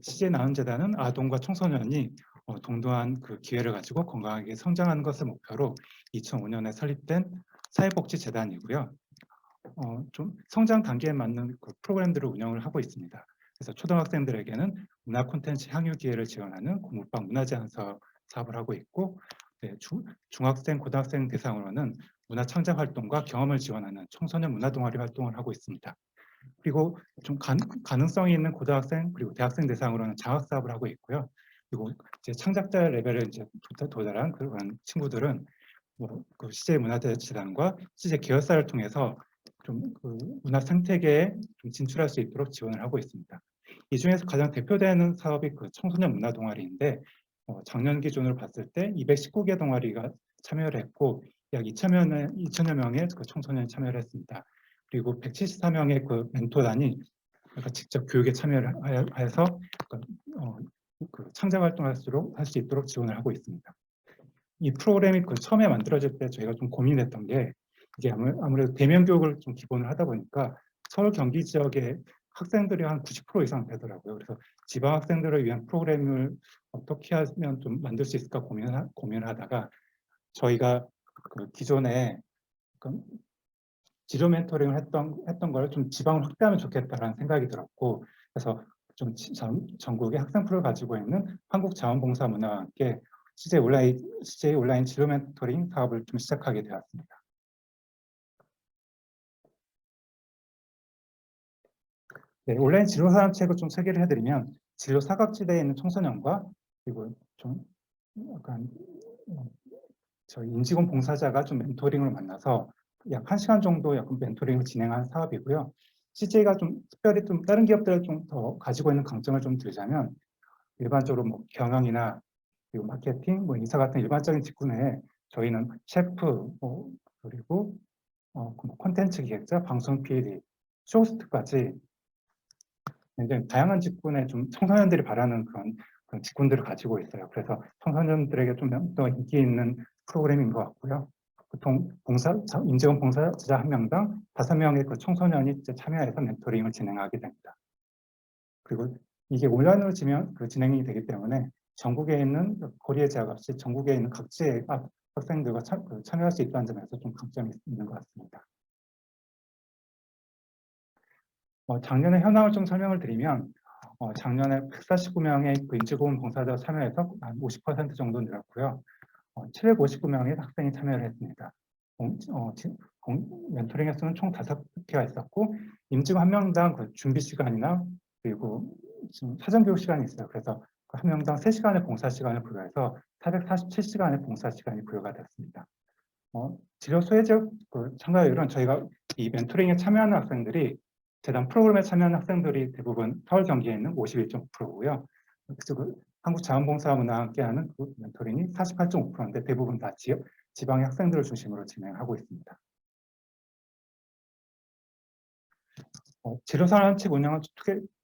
CJ 나눔재단은 아동과 청소년이 동등한 그 기회를 가지고 건강하게 성장하는 것을 목표로 2005년에 설립된 사회복지재단이고요. 좀 성장 단계에 맞는 그 프로그램들을 운영을 하고 있습니다. 그래서 초등학생들에게는 문화 콘텐츠 향유 기회를 지원하는 공부방 문화제한 사업을 하고 있고, 중학생, 고등학생 대상으로는 문화 창작 활동과 경험을 지원하는 청소년 문화 동아리 활동을 하고 있습니다. 그리고 좀 가능성이 있는 고등학생 그리고 대학생 대상으로는 장학 사업을 하고 있고요. 그리고 이제 창작자 레벨에 이제 도달한 그런 친구들은 그 CJ 문화재단과 CJ 계열사를 통해서 좀 그 문화 생태계에 좀 진출할 수 있도록 지원을 하고 있습니다. 이 중에서 가장 대표되는 사업이 그 청소년 문화 동아리인데, 작년 기준으로 봤을 때 219개 동아리가 참여를 했고 약 2,000여 명의 그 청소년이 참여를 했습니다. 그리고 174명의 그 멘토단이 직접 교육에 참여를 해서 그 창작 활동을 할 수 있도록 지원을 하고 있습니다. 이 프로그램이 처음에 만들어질 때 저희가 좀 고민했던 게, 이게 아무래도 대면 교육을 좀 기본으로 하다 보니까 서울 경기 지역의 학생들이 한 90% 이상 되더라고요. 그래서 지방 학생들을 위한 프로그램을 어떻게 하면 좀 만들 수 있을까 고민을 하다가 저희가 그 기존에 진로 멘토링을 했던 걸 좀 지방으로 확대하면 좋겠다라는 생각이 들었고, 그래서 좀 전국의 학생 프로를 가지고 있는 한국자원봉사 문화와 함께 CJ 온라인 진로 멘토링 사업을 좀 시작하게 되었습니다. 네, 온라인 진로 사람책을 좀 소개를 해드리면, 진로 사각지대에 있는 청소년과 그리고 좀 약간 저희 임직원 봉사자가 좀 멘토링을 만나서 약 1시간 정도 약간 멘토링을 진행한 사업이고요. CJ가 좀 특별히 좀 다른 기업들을 좀 더 가지고 있는 강점을 좀 들자면, 일반적으로 뭐 경영이나 그리고 마케팅, 뭐 인사 같은 일반적인 직군에 저희는 셰프, 그리고 콘텐츠 기획자, 방송 PD, 쇼호스트까지 굉장히 다양한 직군에 좀 청소년들이 바라는 그런 직군들을 가지고 있어요. 그래서 청소년들에게 좀 더 인기 있는 프로그램인 것 같고요. 보통 임직원 봉사자 한 명당 5명의 그 청소년이 이제 참여해서 멘토링을 진행하게 됩니다. 그리고 이게 온라인으로 진행이 되기 때문에 전국에 있는 거리에 제약 없이 전국에 있는 각지의 학생들과 참여할 수 있다는 점에서 좀 강점이 있는 것 같습니다. 작년에 현황을 좀 설명을 드리면 작년에 149명의 그 임직원 봉사자 참여해서 한 50% 정도 늘었고요. 759명의 학생이 참여를 했습니다. 멘토링 횟수는 총 5개가 있었고 임직원 한 명당 그 준비 시간이나 그리고 지금 사전 교육 시간이 있어요. 그래서 그 한 명당 3시간의 봉사 시간을 부여해서 447시간의 봉사 시간이 부여가 됐습니다. 진로 소외적 참가율은 저희가 이 멘토링에 참여하는 학생들이 재단 프로그램에 참여하는 학생들이 대부분 서울 경기에 있는 51.9%고요. 그래서 한국자원봉사문화와 함께하는 그 멘토링이 48.5%인데 대부분 다 지방의 학생들을 중심으로 진행하고 있습니다. 진로산업책 운영은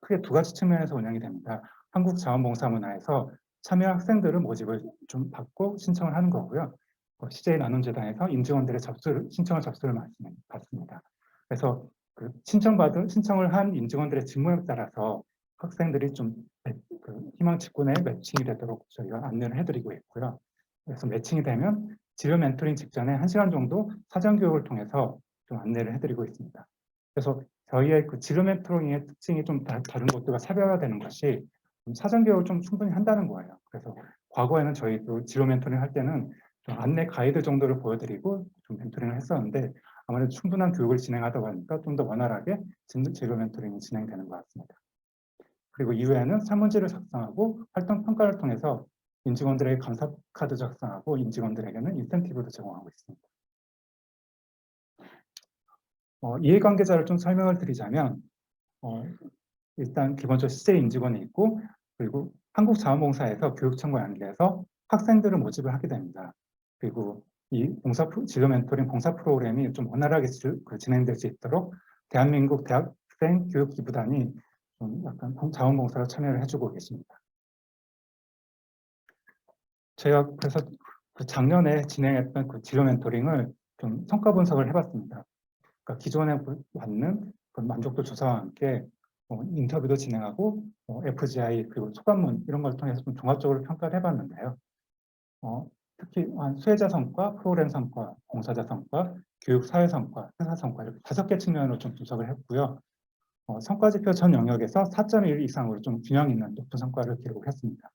크게 2가지 측면에서 운영이 됩니다. 한국자원봉사문화에서 참여 학생들을 모집을 좀 받고 신청을 하는 거고요. CJ 나눔재단에서 임직원들의 신청을 접수를 받습니다. 그래서 그 신청을 한 임직원들의 직무에 따라서 학생들이 좀 희망 직군에 매칭이 되도록 저희가 안내를 해드리고 있고요. 그래서 매칭이 되면 진로 멘토링 직전에 1시간 정도 사전 교육을 통해서 좀 안내를 해드리고 있습니다. 그래서 저희의 그 진로 멘토링의 특징이 좀 다른 곳들과 차별화되는 것이 사전 교육을 좀 충분히 한다는 거예요. 그래서 과거에는 저희도 진로 멘토링 할 때는 좀 안내 가이드 정도를 보여드리고 좀 멘토링을 했었는데 아무래도 충분한 교육을 진행하다 보니까 좀 더 원활하게 진로 멘토링이 진행되는 것 같습니다. 그리고 이후에는 설문지를 작성하고 활동 평가를 통해서 임직원들에게 감사 카드 작성하고 임직원들에게는 인센티브도 제공하고 있습니다. 이해관계자를 좀 설명을 드리자면 일단 기본적으로 CJ 임직원이 있고 그리고 한국자원봉사에서 교육청과 연계해서 학생들을 모집을 하게 됩니다. 그리고 이 진로 멘토링 봉사 프로그램이 좀 원활하게 진행될 수 있도록 대한민국 대학생 교육기부단이 좀 약간 자원봉사로 참여를 해주고 계십니다. 제가 그래서 그 작년에 진행했던 그 진로 멘토링을 좀 성과 분석을 해봤습니다. 그러니까 기존에 받는 그 만족도 조사와 함께 인터뷰도 진행하고 FGI 그리고 소감문 이런 걸 통해서 좀 종합적으로 평가를 해봤는데요. 특히 수혜자 성과, 프로그램 성과, 봉사자 성과, 교육 사회 성과, 회사 성과 이렇게 5개 측면으로 좀 분석을 했고요. 성과지표 전 영역에서 4.1 이상으로 좀 균형 있는 높은 성과를 기록했습니다.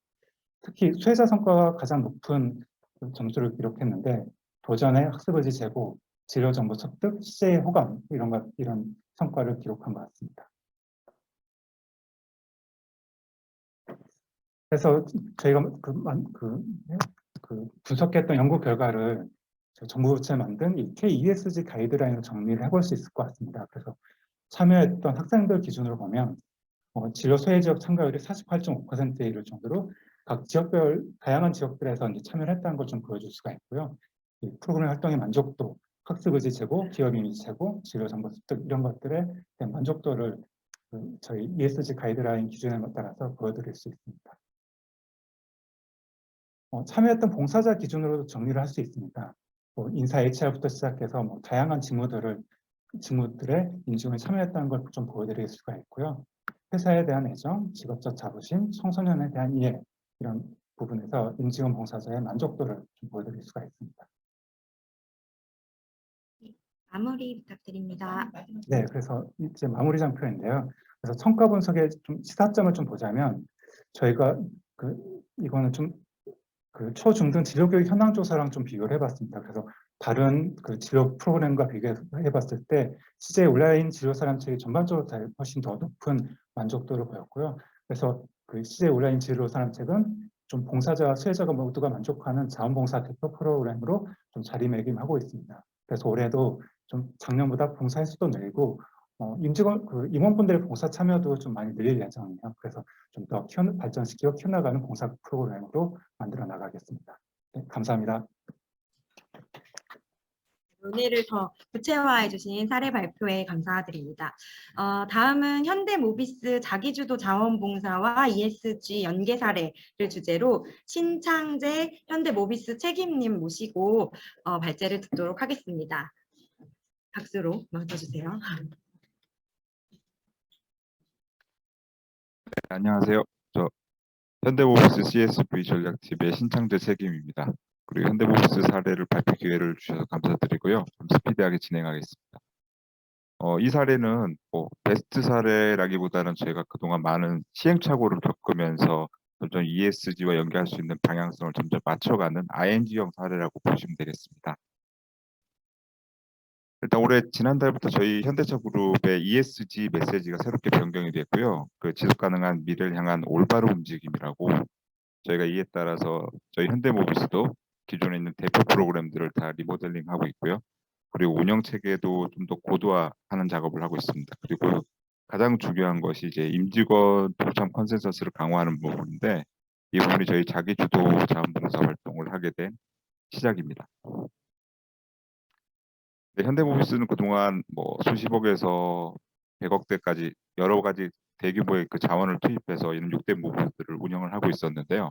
특히 수혜자 성과가 가장 높은 점수를 기록했는데 도전의 학습의지 제고, 진로 정보 습득, CJ 호감 이런 성과를 기록한 것 같습니다. 그래서 저희가 분석했던 연구 결과를 정부 부처에 만든 이 KESG 가이드라인을 정리를 해볼 수 있을 것 같습니다. 그래서 참여했던 학생들 기준으로 보면 진로 소외 지역 참가율이 48.5%에 이를 정도로 각 지역별 다양한 지역들에서 이제 참여를 했다는 걸 좀 보여줄 수가 있고요. 이 프로그램 활동의 만족도, 학습 의지 제고, 기업 이미지 제고, 진로 정보 습득 이런 것들에 대한 만족도를 저희 ESG 가이드라인 기준에 따라서 보여드릴 수 있습니다. 참여했던 봉사자 기준으로도 정리를 할 수 있습니다. 인사 HR부터 시작해서 다양한 직무들의 인증에 참여했다는 걸 좀 보여드릴 수가 있고요. 회사에 대한 애정, 직업적 자부심, 청소년에 대한 이해 이런 부분에서 임직원 봉사자의 만족도를 좀 보여드릴 수가 있습니다. 마무리 부탁드립니다. 네, 그래서 이제 마무리 장표인데요. 그래서 성과 분석의 좀 시사점을 좀 보자면 저희가 이거는 좀 초중등 진로교육 현황 조사랑 좀 비교를 해봤습니다. 그래서 다른 진로 프로그램과 비교해봤을 때 CJ 온라인 진로 사람책이 전반적으로 훨씬 더 높은 만족도를 보였고요. 그래서 CJ 온라인 진로 사람책은 좀 봉사자와 수혜자가 모두가 만족하는 자원봉사 대표 프로그램으로 좀 자리매김하고 있습니다. 그래서 올해도 좀 작년보다 봉사 횟수도 늘고 임원분들의 봉사 참여도 좀 많이 늘릴 예정이에요. 그래서 좀 더 발전시키고 키워나가는 봉사 프로그램으로 만들어 나가겠습니다. 네, 감사합니다. 논의를 더 구체화해 주신 사례 발표에 감사드립니다. 다음은 현대모비스 자기주도 자원봉사와 ESG 연계 사례를 주제로 신창재 현대모비스 책임님 모시고 발제를 듣도록 하겠습니다. 박수로 맞아주세요. 안녕하세요. 저 현대모비스 CSV 전략팀의 신창재 책임입니다. 그리고 현대모비스 사례를 발표 기회를 주셔서 감사드리고요. 좀 스피디하게 진행하겠습니다. 이 사례는 베스트 사례라기보다는 저희가 그동안 많은 시행착오를 겪으면서 점점 ESG와 연계할 수 있는 방향성을 점점 맞춰가는 ING형 사례라고 보시면 되겠습니다. 일단 올해 지난달부터 저희 현대차그룹의 ESG 메시지가 새롭게 변경이 됐고요. 그 지속 가능한 미래를 향한 올바른 움직임이라고 저희가 이에 따라서 저희 현대모비스도 기존에 있는 대표 프로그램들을 다 리모델링하고 있고요. 그리고 운영 체계도 좀 더 고도화하는 작업을 하고 있습니다. 그리고 가장 중요한 것이 이제 임직원 동참 컨센서스를 강화하는 부분인데 이 부분이 저희 자기주도 자원봉사 활동을 하게 된 시작입니다. 네, 현대모비스는 그동안 뭐 수십억에서 100억대까지 여러 가지 대규모의 그 자원을 투입해서 이런 6대 모브들을 운영을 하고 있었는데요.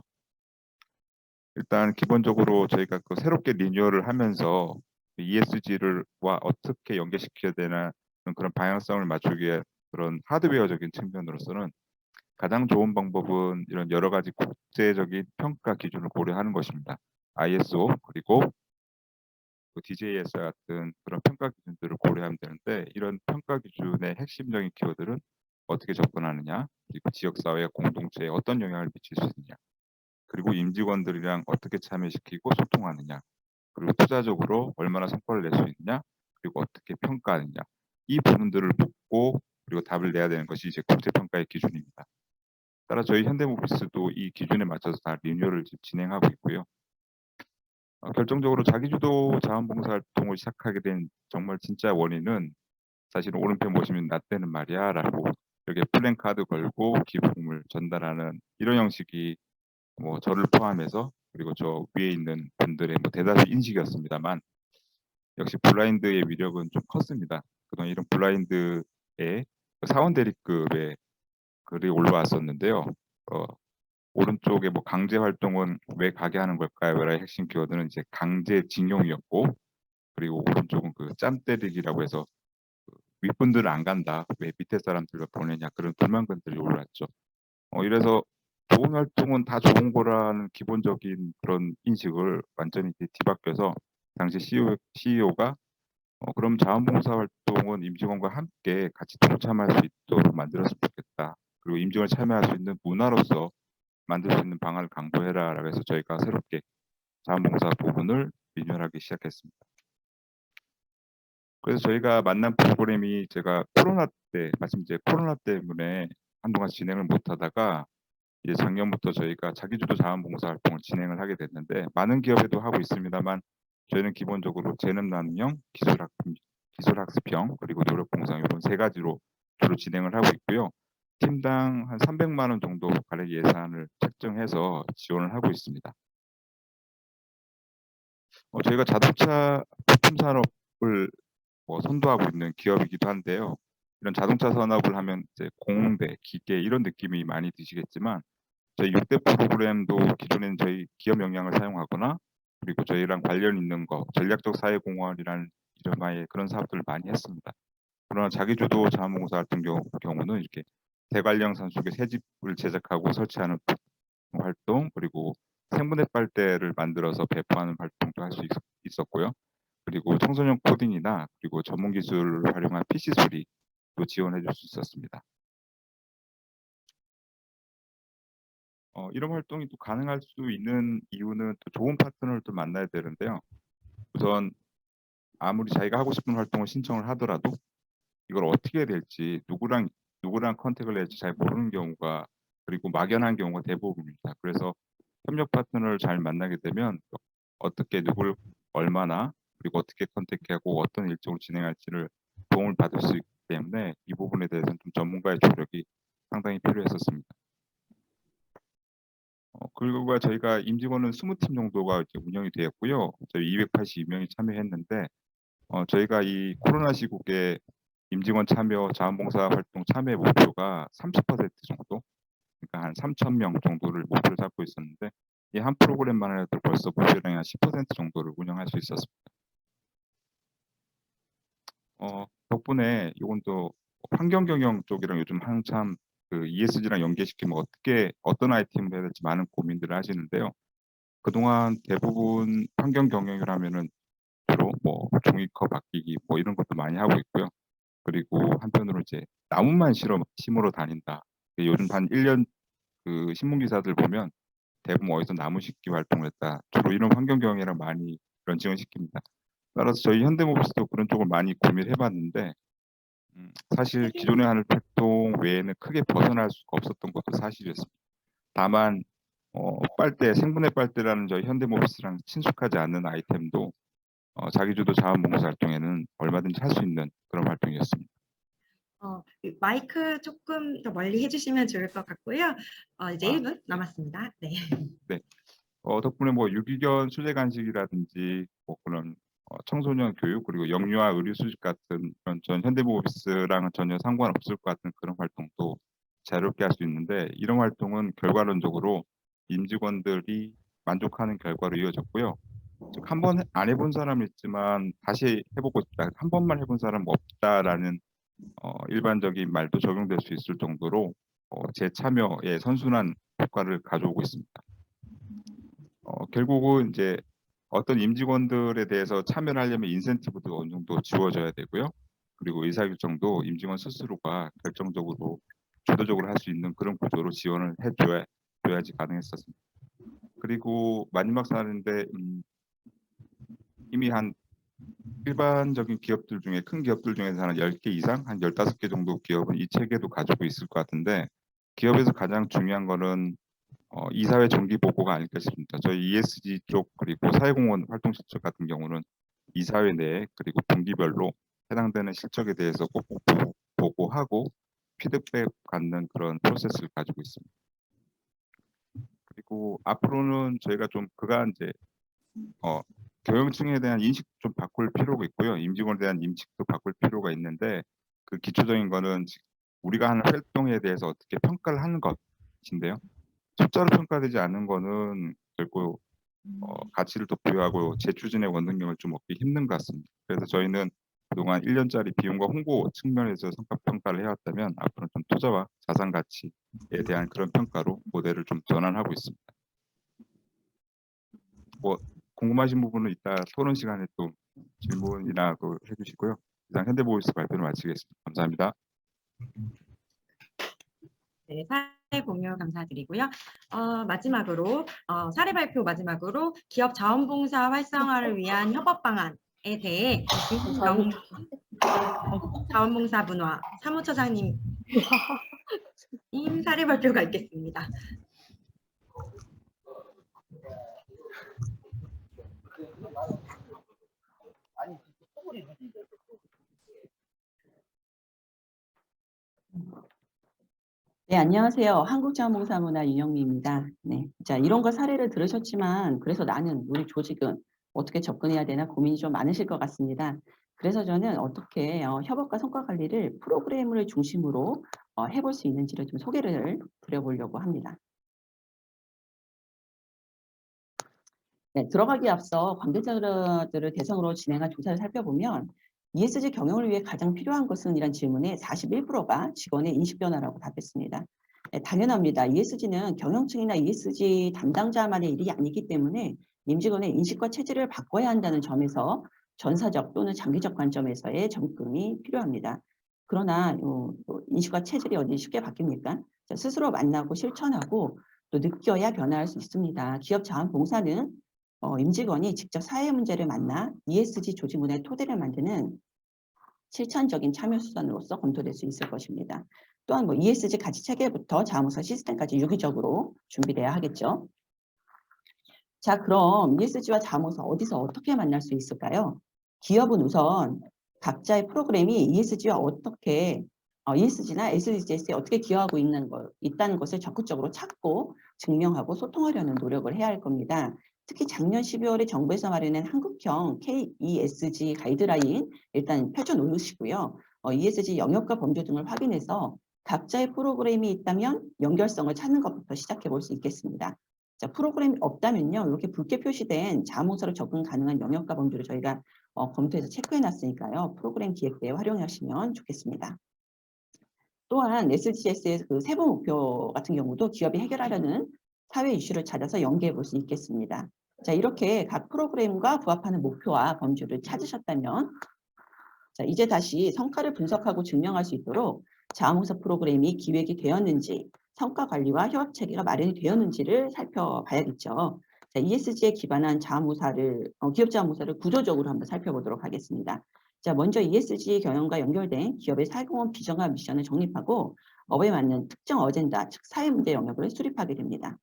일단 기본적으로 저희가 그 새롭게 리뉴얼을 하면서 ESG를와 어떻게 연계시켜야 되나 그런 방향성을 맞추기 위해 그런 하드웨어적인 측면으로서는 가장 좋은 방법은 이런 여러 가지 국제적인 평가 기준을 고려하는 것입니다. ISO 그리고 DJS 같은 그런 평가 기준들을 고려하면 되는데 이런 평가 기준의 핵심적인 키워드는 어떻게 접근하느냐, 그리고 지역사회 공동체에 어떤 영향을 미칠 수 있느냐, 그리고 임직원들이랑 어떻게 참여시키고 소통하느냐, 그리고 투자적으로 얼마나 성과를 낼 수 있느냐, 그리고 어떻게 평가하느냐 이 부분들을 묻고 그리고 답을 내야 되는 것이 이제 국제평가의 기준입니다. 따라 저희 현대모비스도 이 기준에 맞춰서 다 리뉴얼을 지금 진행하고 있고요. 결정적으로 자기주도 자원봉사 활동을 시작하게 된 정말 진짜 원인은 사실은 오른편 보시면 나 때는 말이야 라고 이렇게 플랜카드 걸고 기부금을 전달하는 이런 형식이 뭐 저를 포함해서 그리고 저 위에 있는 분들의 뭐 대다수 인식이었습니다만 역시 블라인드의 위력은 좀 컸습니다. 그동안 이런 블라인드의 사원 대리급의 글이 올라왔었는데요. 오른쪽에 뭐 강제 활동은 왜 가게 하는 걸까요?의 핵심 키워드는 이제 강제징용이었고 그리고 오른쪽은 그 짬 때리기라고 해서 윗분들은 안 간다. 왜 밑에 사람들과 보내냐 그런 불만글들이 올랐죠. 이래서 좋은 활동은 다 좋은 거라는 기본적인 그런 인식을 완전히 뒤바뀌어서 당시 CEO가 그럼 자원봉사 활동은 임직원과 함께 같이 동참할 수 있도록 만들었으면 좋겠다. 그리고 임직원이 참여할 수 있는 문화로서 만들 수 있는 방안을 강구해라라고 해서 저희가 새롭게 자원봉사 부분을 리뉴얼하기 시작했습니다. 그래서 저희가 만난 프로그램이 제가 코로나 때 마침 이제 코로나 때문에 한동안 진행을 못하다가 이제 작년부터 저희가 자기주도 자원봉사 활동을 진행을 하게 됐는데 많은 기업에도 하고 있습니다만 저희는 기본적으로 재능 나눔형, 기술학습형 그리고 노력봉사 이런 세 가지로 주로 진행을 하고 있고요. 팀당 한 300만 원 정도 가량 예산을 책정해서 지원을 하고 있습니다. 저희가 자동차 부품 산업을 선도하고 있는 기업이기도 한데요. 이런 자동차 산업을 하면 이제 공대, 기계 이런 느낌이 많이 드시겠지만 저희 6대 프로그램도 기존에는 저희 기업 역량을 사용하거나 그리고 저희랑 관련 있는 거 전략적 사회공헌이라는 이름하에 그런 사업들을 많이 했습니다. 그러나 자기주도 자원봉사 같은 경우는 이렇게 대관령 산속에 새집을 제작하고 설치하는 활동 그리고 생분해 빨대를 만들어서 배포하는 활동도 할 수 있었고요. 그리고 청소년 코딩이나 그리고 전문 기술을 활용한 PC 수리도 지원해 줄 수 있었습니다. 이런 활동이 또 가능할 수 있는 이유는 또 좋은 파트너를 또 만나야 되는데요. 우선 아무리 자기가 하고 싶은 활동을 신청을 하더라도 이걸 어떻게 해야 될지 누구랑 컨택을 해야 할지 잘 모르는 경우가 그리고 막연한 경우가 대부분입니다. 그래서 협력 파트너를 잘 만나게 되면 어떻게 누굴 얼마나 그리고 어떻게 컨택하고 어떤 일정을 진행할지를 도움을 받을 수 있기 때문에 이 부분에 대해서는 좀 전문가의 조력이 상당히 필요했었습니다. 그리고 저희가 임직원은 20팀 정도가 이제 운영이 되었고요. 저희 282명이 참여했는데 저희가 이 코로나 시국에 임직원 참여, 자원봉사 활동 참여 목표가 30% 정도, 그러니까 한 3,000명 정도를 목표로 잡고 있었는데 이 한 프로그램만 해도 벌써 목표량의 한 10% 정도를 운영할 수 있었습니다. 덕분에 이건 또 환경 경영 쪽이랑 요즘 한참 그 ESG랑 연계시키면 어떤 아이템을 해야 될지 많은 고민들을 하시는데요. 그동안 대부분 환경 경영을 하면은 주로 뭐 종이컵 아끼기 뭐 이런 것도 많이 하고 있고요. 그리고 한편으로 이제 나무만 심으러 다닌다. 요즘 한 1년 그 신문 기사들 보면 대부분 어디서 나무 심기 활동을 했다. 주로 이런 환경 경영이랑 많이 런칭을 시킵니다. 따라서 저희 현대모비스도 그런 쪽을 많이 고민을 해봤는데 사실 기존에 하는 활동 외에는 크게 벗어날 수가 없었던 것도 사실이었습니다. 다만 빨대, 생분해 빨대라는 저희 현대모비스랑 친숙하지 않는 아이템도 자기주도 자원봉사 활동에는 얼마든지 할 수 있는 그런 활동이었습니다. 마이크 조금 더 멀리 해주시면 좋을 것 같고요. 이제 1분 남았습니다. 네. 네. 덕분에 뭐 유기견 수제 간식이라든지 뭐 그런 청소년 교육 그리고 영유아 의료 수집 같은 그런 전 현대모비스랑은 전혀 상관없을 것 같은 그런 활동도 자유롭게 할 수 있는데 이런 활동은 결과론적으로 임직원들이 만족하는 결과로 이어졌고요. 즉 한 번 안 해본 사람은 있지만 다시 해보고 싶다, 한 번만 해본 사람은 없다라는 일반적인 말도 적용될 수 있을 정도로 제 참여에 선순환 효과를 가져오고 있습니다. 결국은 이제 어떤 임직원들에 대해서 참여를 하려면 인센티브도 어느 정도 지워져야 되고요. 그리고 의사결정도 임직원 스스로가 결정적으로 주도적으로 할 수 있는 그런 구조로 지원을 해줘야지 가능했었습니다. 그리고 마지막 사례인데 이미 한 일반적인 기업들 중에 큰 기업들 중에서 한 10개 이상, 한 15개 정도 기업은 이 체계도 가지고 있을 것 같은데 기업에서 가장 중요한 거는 이사회 정기 보고가 아닐까 싶습니다. 저희 ESG 쪽 그리고 사회공헌 활동 실적 같은 경우는 이사회 내에 그리고 분기별로 해당되는 실적에 대해서 꼭 보고하고 피드백 받는 그런 프로세스를 가지고 있습니다. 그리고 앞으로는 저희가 좀 그간 이제 경영층에 대한 인식도 좀 바꿀 필요가 있고요. 임직원에 대한 인식도 바꿀 필요가 있는데 그 기초적인 거는 우리가 하는 활동에 대해서 어떻게 평가를 하는 것인데요. 숫자로 평가되지 않는 거는 결국 가치를 더 부여하고 재추진의 원동력을 좀 얻기 힘든 것 같습니다. 그래서 저희는 그동안 1년짜리 비용과 홍보 측면에서 성과 평가를 해왔다면 앞으로는 좀 투자와 자산 가치에 대한 그런 평가로 모델을 좀 전환하고 있습니다. 뭐 궁금하신 부분은 이따 토론 시간에 또 질문이나 또 해주시고요. 이상 현대모비스 발표를 마치겠습니다. 감사합니다. 네, 사례 공유 감사드리고요. 마지막으로 사례 발표 마지막으로 기업 자원봉사 활성화를 위한 협업 방안에 대해 자원봉사 문화 사무처장님 사례 발표가 있겠습니다. 네, 안녕하세요. 한국자원봉사문화 윤영미입니다. 네, 자, 이런 거 사례를 들으셨지만 그래서 나는 우리 조직은 어떻게 접근해야 되나 고민이 좀 많으실 것 같습니다. 그래서 저는 어떻게 협업과 성과 관리를 프로그램을 중심으로 해볼 수 있는지를 좀 소개를 드려보려고 합니다. 네, 들어가기 앞서 관계자들을 대상으로 진행한 조사를 살펴보면 ESG 경영을 위해 가장 필요한 것은? 이란 질문에 41%가 직원의 인식 변화라고 답했습니다. 네, 당연합니다. ESG는 경영층이나 ESG 담당자만의 일이 아니기 때문에 임직원의 인식과 체질을 바꿔야 한다는 점에서 전사적 또는 장기적 관점에서의 접근이 필요합니다. 그러나 인식과 체질이 어디 쉽게 바뀝니까? 스스로 만나고 실천하고 또 느껴야 변화할 수 있습니다. 기업 자원봉사는 임직원이 직접 사회 문제를 만나 ESG 조직문화의 토대를 만드는 실천적인 참여 수단으로서 검토될 수 있을 것입니다. 또한 ESG 가치 체계부터 자원봉사 시스템까지 유기적으로 준비돼야 하겠죠. 자, 그럼 ESG와 자원봉사 어디서 어떻게 만날 수 있을까요? 기업은 우선 각자의 프로그램이 ESG와 ESG나 SDGs에 어떻게 기여하고 있다는 것을 적극적으로 찾고 증명하고 소통하려는 노력을 해야 할 겁니다. 특히 작년 12월에 정부에서 마련한 한국형 KESG 가이드라인 일단 펼쳐놓으시고요. ESG 영역과 범주 등을 확인해서 각자의 프로그램이 있다면 연결성을 찾는 것부터 시작해 볼 수 있겠습니다. 자, 프로그램이 없다면요. 이렇게 붉게 표시된 자문서로 접근 가능한 영역과 범주를 저희가 검토해서 체크해 놨으니까요. 프로그램 기획 때에 활용하시면 좋겠습니다. 또한 SDGs의 그 세부 목표 같은 경우도 기업이 해결하려는 사회 이슈를 찾아서 연계해 볼 수 있겠습니다. 자, 이렇게 각 프로그램과 부합하는 목표와 범주를 찾으셨다면 자, 이제 다시 성과를 분석하고 증명할 수 있도록 자문서 프로그램이 기획이 되었는지 성과 관리와 협업 체계가 마련이 되었는지를 살펴봐야겠죠. 자, ESG에 기반한 자문사를 기업 자문사를 구조적으로 한번 살펴보도록 하겠습니다. 자, 먼저 ESG 경영과 연결된 기업의 사회공헌 비전과 미션을 정립하고 업에 맞는 특정 어젠다, 즉 사회 문제 영역을 수립하게 됩니다.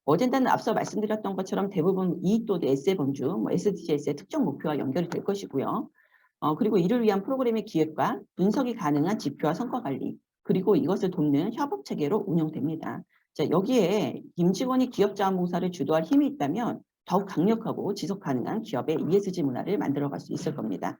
어젠다는 앞서 말씀드렸던 것처럼 대부분 E 또는 S의 범주, SDGs의 특정 목표와 연결이 될 것이고요. 그리고 이를 위한 프로그램의 기획과 분석이 가능한 지표와 성과 관리, 그리고 이것을 돕는 협업 체계로 운영됩니다. 자, 여기에 임직원이 기업 자문사를 주도할 힘이 있다면 더욱 강력하고 지속 가능한 기업의 ESG 문화를 만들어갈 수 있을 겁니다.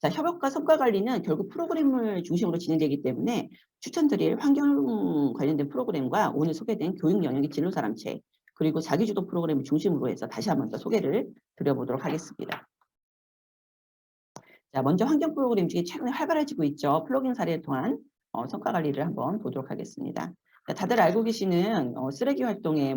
자, 협업과 성과 관리는 결국 프로그램을 중심으로 진행되기 때문에 추천드릴 환경 관련된 프로그램과 오늘 소개된 교육 영역의 진로 사람체, 그리고 자기주도 프로그램을 중심으로 해서 다시 한번 더 소개를 드려보도록 하겠습니다. 자, 먼저 환경 프로그램 중에 최근에 활발해지고 있죠. 플러깅 사례를 통한 성과 관리를 한번 보도록 하겠습니다. 자, 다들 알고 계시는 쓰레기 활동의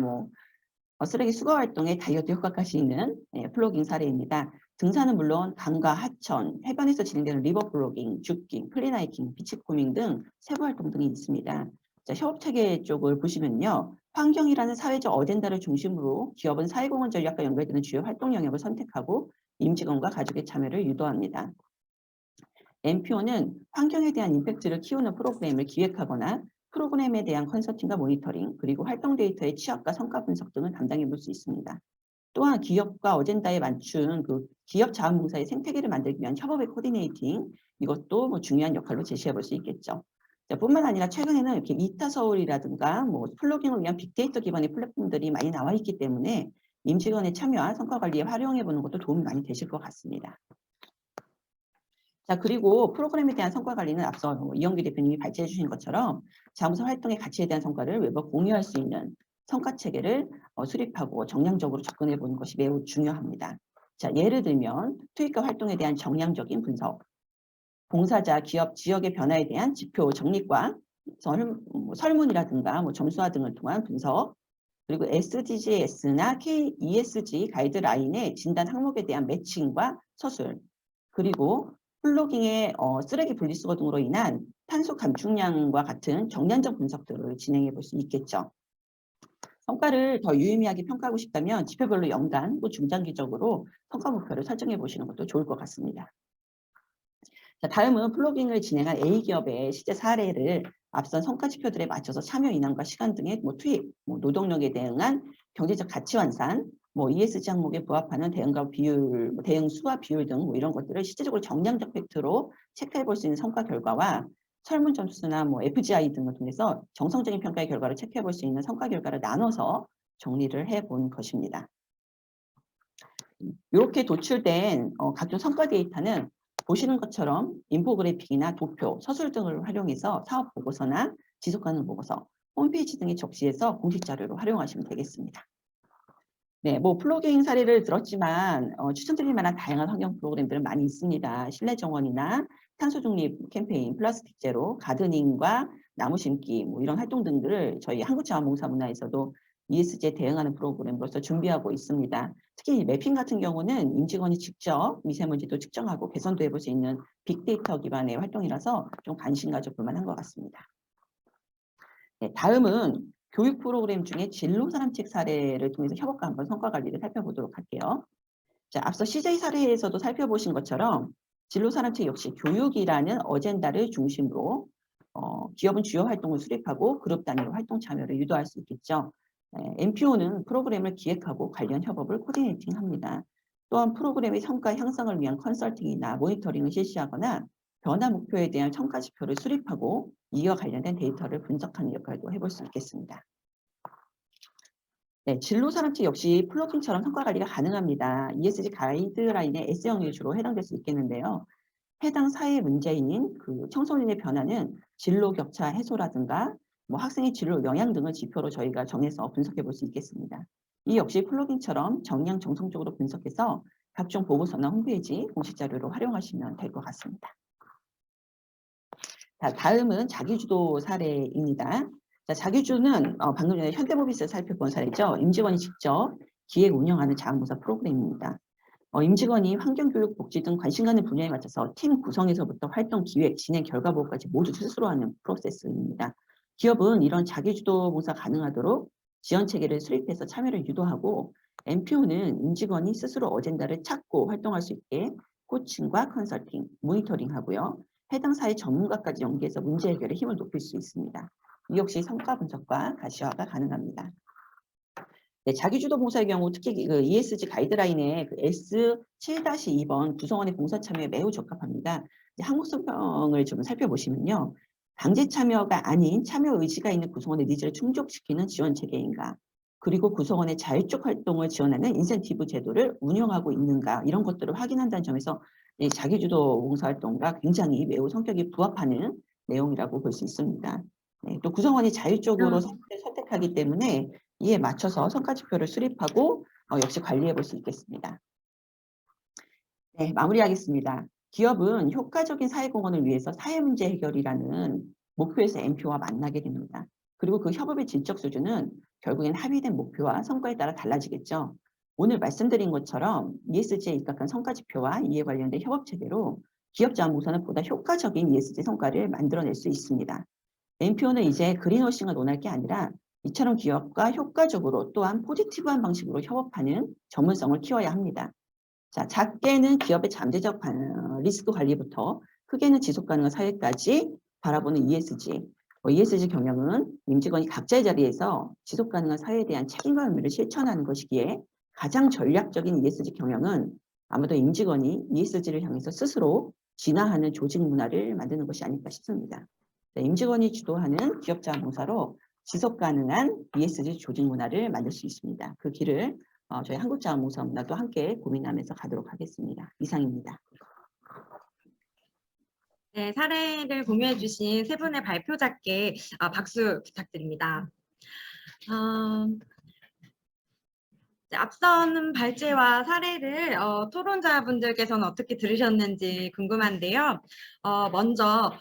쓰레기 수거 활동에 다이어트 효과까지 있는 플로깅 사례입니다. 등산은 물론 강과 하천, 해변에서 진행되는 리버 플로깅, 줍깅, 클린하이킹, 비치코밍 등 세부 활동 등이 있습니다. 자, 협업체계 쪽을 보시면요. 환경이라는 사회적 어젠다를 중심으로 기업은 사회공헌 전략과 연결되는 주요 활동 영역을 선택하고 임직원과 가족의 참여를 유도합니다. NPO는 환경에 대한 임팩트를 키우는 프로그램을 기획하거나 프로그램에 대한 컨설팅과 모니터링, 그리고 활동 데이터의 취합과 성과 분석 등을 담당해 볼 수 있습니다. 또한 기업과 어젠다에 맞춘 그 기업 자원봉사의 생태계를 만들기 위한 협업의 코디네이팅, 이것도 중요한 역할로 제시해 볼 수 있겠죠. 자, 뿐만 아니라 최근에는 이렇게 이타서울이라든가 플로깅을 위한 빅데이터 기반의 플랫폼들이 많이 나와 있기 때문에 임직원의 참여와 성과 관리에 활용해 보는 것도 도움이 많이 되실 것 같습니다. 자, 그리고 프로그램에 대한 성과 관리는 앞서 이영규 대표님이 발제해 주신 것처럼 자문사 활동의 가치에 대한 성과를 외부 공유할 수 있는 성과 체계를 수립하고 정량적으로 접근해 보는 것이 매우 중요합니다. 자, 예를 들면 투입과 활동에 대한 정량적인 분석, 봉사자, 기업, 지역의 변화에 대한 지표 정립과 설문이라든가 점수화 등을 통한 분석, 그리고 SDGs나 KESG 가이드라인의 진단 항목에 대한 매칭과 서술, 그리고 플로깅의 쓰레기 분리수거 등으로 인한 탄소 감축량과 같은 정량적 분석들을 진행해 볼 수 있겠죠. 성과를 더 유의미하게 평가하고 싶다면 지표별로 연간 또 중장기적으로 성과 목표를 설정해 보시는 것도 좋을 것 같습니다. 자, 다음은 플로깅을 진행한 A기업의 실제 사례를 앞선 성과 지표들에 맞춰서 참여 인원과 시간 등의 투입, 노동력에 대응한 경제적 가치 환산, ESG 항목에 부합하는 대응과 비율, 대응 수와 비율 등 이런 것들을 실제적으로 정량적 팩트로 체크해 볼 수 있는 성과 결과와 설문 점수나 FGI 등을 통해서 정성적인 평가의 결과를 체크해 볼 수 있는 성과 결과를 나눠서 정리를 해 본 것입니다. 이렇게 도출된 각종 성과 데이터는 보시는 것처럼 인포그래픽이나 도표, 서술 등을 활용해서 사업 보고서나 지속가능 보고서, 홈페이지 등에 적시해서 공식 자료로 활용하시면 되겠습니다. 네, 플로깅 사례를 들었지만 추천드릴 만한 다양한 환경 프로그램들은 많이 있습니다. 실내 정원이나 탄소 중립 캠페인, 플라스틱 제로, 가드닝과 나무 심기 이런 활동 등들을 저희 한국자원봉사 문화에서도 ESG에 대응하는 프로그램으로서 준비하고 있습니다. 특히 매핑 같은 경우는 임직원이 직접 미세먼지도 측정하고 개선도 해볼 수 있는 빅데이터 기반의 활동이라서 좀 관심 가져볼 만한 것 같습니다. 네, 다음은 교육 프로그램 중에 진로 사람책 사례를 통해서 협업과 한번 성과 관리를 살펴보도록 할게요. 자, 앞서 CJ 사례에서도 살펴보신 것처럼 진로 사람책 역시 교육이라는 어젠다를 중심으로 기업은 주요 활동을 수립하고 그룹 단위로 활동 참여를 유도할 수 있겠죠. NPO는 프로그램을 기획하고 관련 협업을 코디네이팅합니다. 또한 프로그램의 성과 향상을 위한 컨설팅이나 모니터링을 실시하거나 변화 목표에 대한 평가 지표를 수립하고 이와 관련된 데이터를 분석하는 역할도 해볼 수 있겠습니다. 네, 진로 산업체 역시 플러깅처럼 성과 관리가 가능합니다. ESG 가이드라인의 S형이 주로 해당될 수 있겠는데요. 해당 사회 문제인 그 청소년의 변화는 진로 격차 해소라든가 뭐 학생의 진로 영향 등을 지표로 저희가 정해서 분석해 볼 수 있겠습니다. 이 역시 플러깅처럼 정량 정성적으로 분석해서 각종 보고서나 홈페이지 공식 자료로 활용하시면 될 것 같습니다. 자, 다음은 자기주도 사례입니다. 자, 자기주는 방금 전에 현대모비스에서 살펴본 사례죠. 임직원이 직접 기획 운영하는 자원봉사 프로그램입니다. 임직원이 환경교육, 복지 등 관심 가는 분야에 맞춰서 팀 구성에서부터 활동 기획, 진행, 결과 보고까지 모두 스스로 하는 프로세스입니다. 기업은 이런 자기주도 봉사 가능하도록 지원 체계를 수립해서 참여를 유도하고 MPO는 임직원이 스스로 어젠다를 찾고 활동할 수 있게 코칭과 컨설팅, 모니터링하고요. 해당 사회 전문가까지 연계해서 문제 해결에 힘을 높일 수 있습니다. 이 역시 성과 분석과 가시화가 가능합니다. 네, 자기주도 봉사의 경우 특히 그 ESG 가이드라인의 그 S7-2번 구성원의 봉사 참여에 매우 적합합니다. 항목성평을 좀 살펴보시면요. 강제 참여가 아닌 참여 의지가 있는 구성원의 니즈를 충족시키는 지원 체계인가, 그리고 구성원의 자율적 활동을 지원하는 인센티브 제도를 운영하고 있는가, 이런 것들을 확인한다는 점에서 이 자기주도 봉사활동과 굉장히 매우 성격이 부합하는 내용이라고 볼 수 있습니다. 네, 또 구성원이 자율적으로 선택하기 때문에 이에 맞춰서 성과지표를 수립하고 역시 관리해 볼 수 있겠습니다. 네, 마무리하겠습니다. 기업은 효과적인 사회공헌을 위해서 사회문제 해결이라는 목표에서 MPO와 만나게 됩니다. 그리고 그 협업의 질적 수준은 결국엔 합의된 목표와 성과에 따라 달라지겠죠. 오늘 말씀드린 것처럼 ESG에 입각한 성과지표와 이에 관련된 협업체계로 기업 자원봉사는 보다 효과적인 ESG 성과를 만들어낼 수 있습니다. MPO는 이제 그린워싱을 논할 게 아니라 이처럼 기업과 효과적으로 또한 포지티브한 방식으로 협업하는 전문성을 키워야 합니다. 자, 작게는 기업의 잠재적 리스크 관리부터 크게는 지속 가능한 사회까지 바라보는 ESG. ESG 경영은 임직원이 각자의 자리에서 지속 가능한 사회에 대한 책임과 의무를 실천하는 것이기에 가장 전략적인 ESG 경영은 아마도 임직원이 ESG를 향해서 스스로 진화하는 조직 문화를 만드는 것이 아닐까 싶습니다. 임직원이 주도하는 기업 자원봉사로 지속 가능한 ESG 조직 문화를 만들 수 있습니다. 그 길을 저희 한국자원봉사 문화도 함께 고민하면서 가도록 하겠습니다. 이상입니다. 네, 사례를 공유해 주신 세 분의 발표자께 박수 부탁드립니다. 앞선 발제와 사례를 토론자분들께서는 어떻게 들으셨는지 궁금한데요. 먼저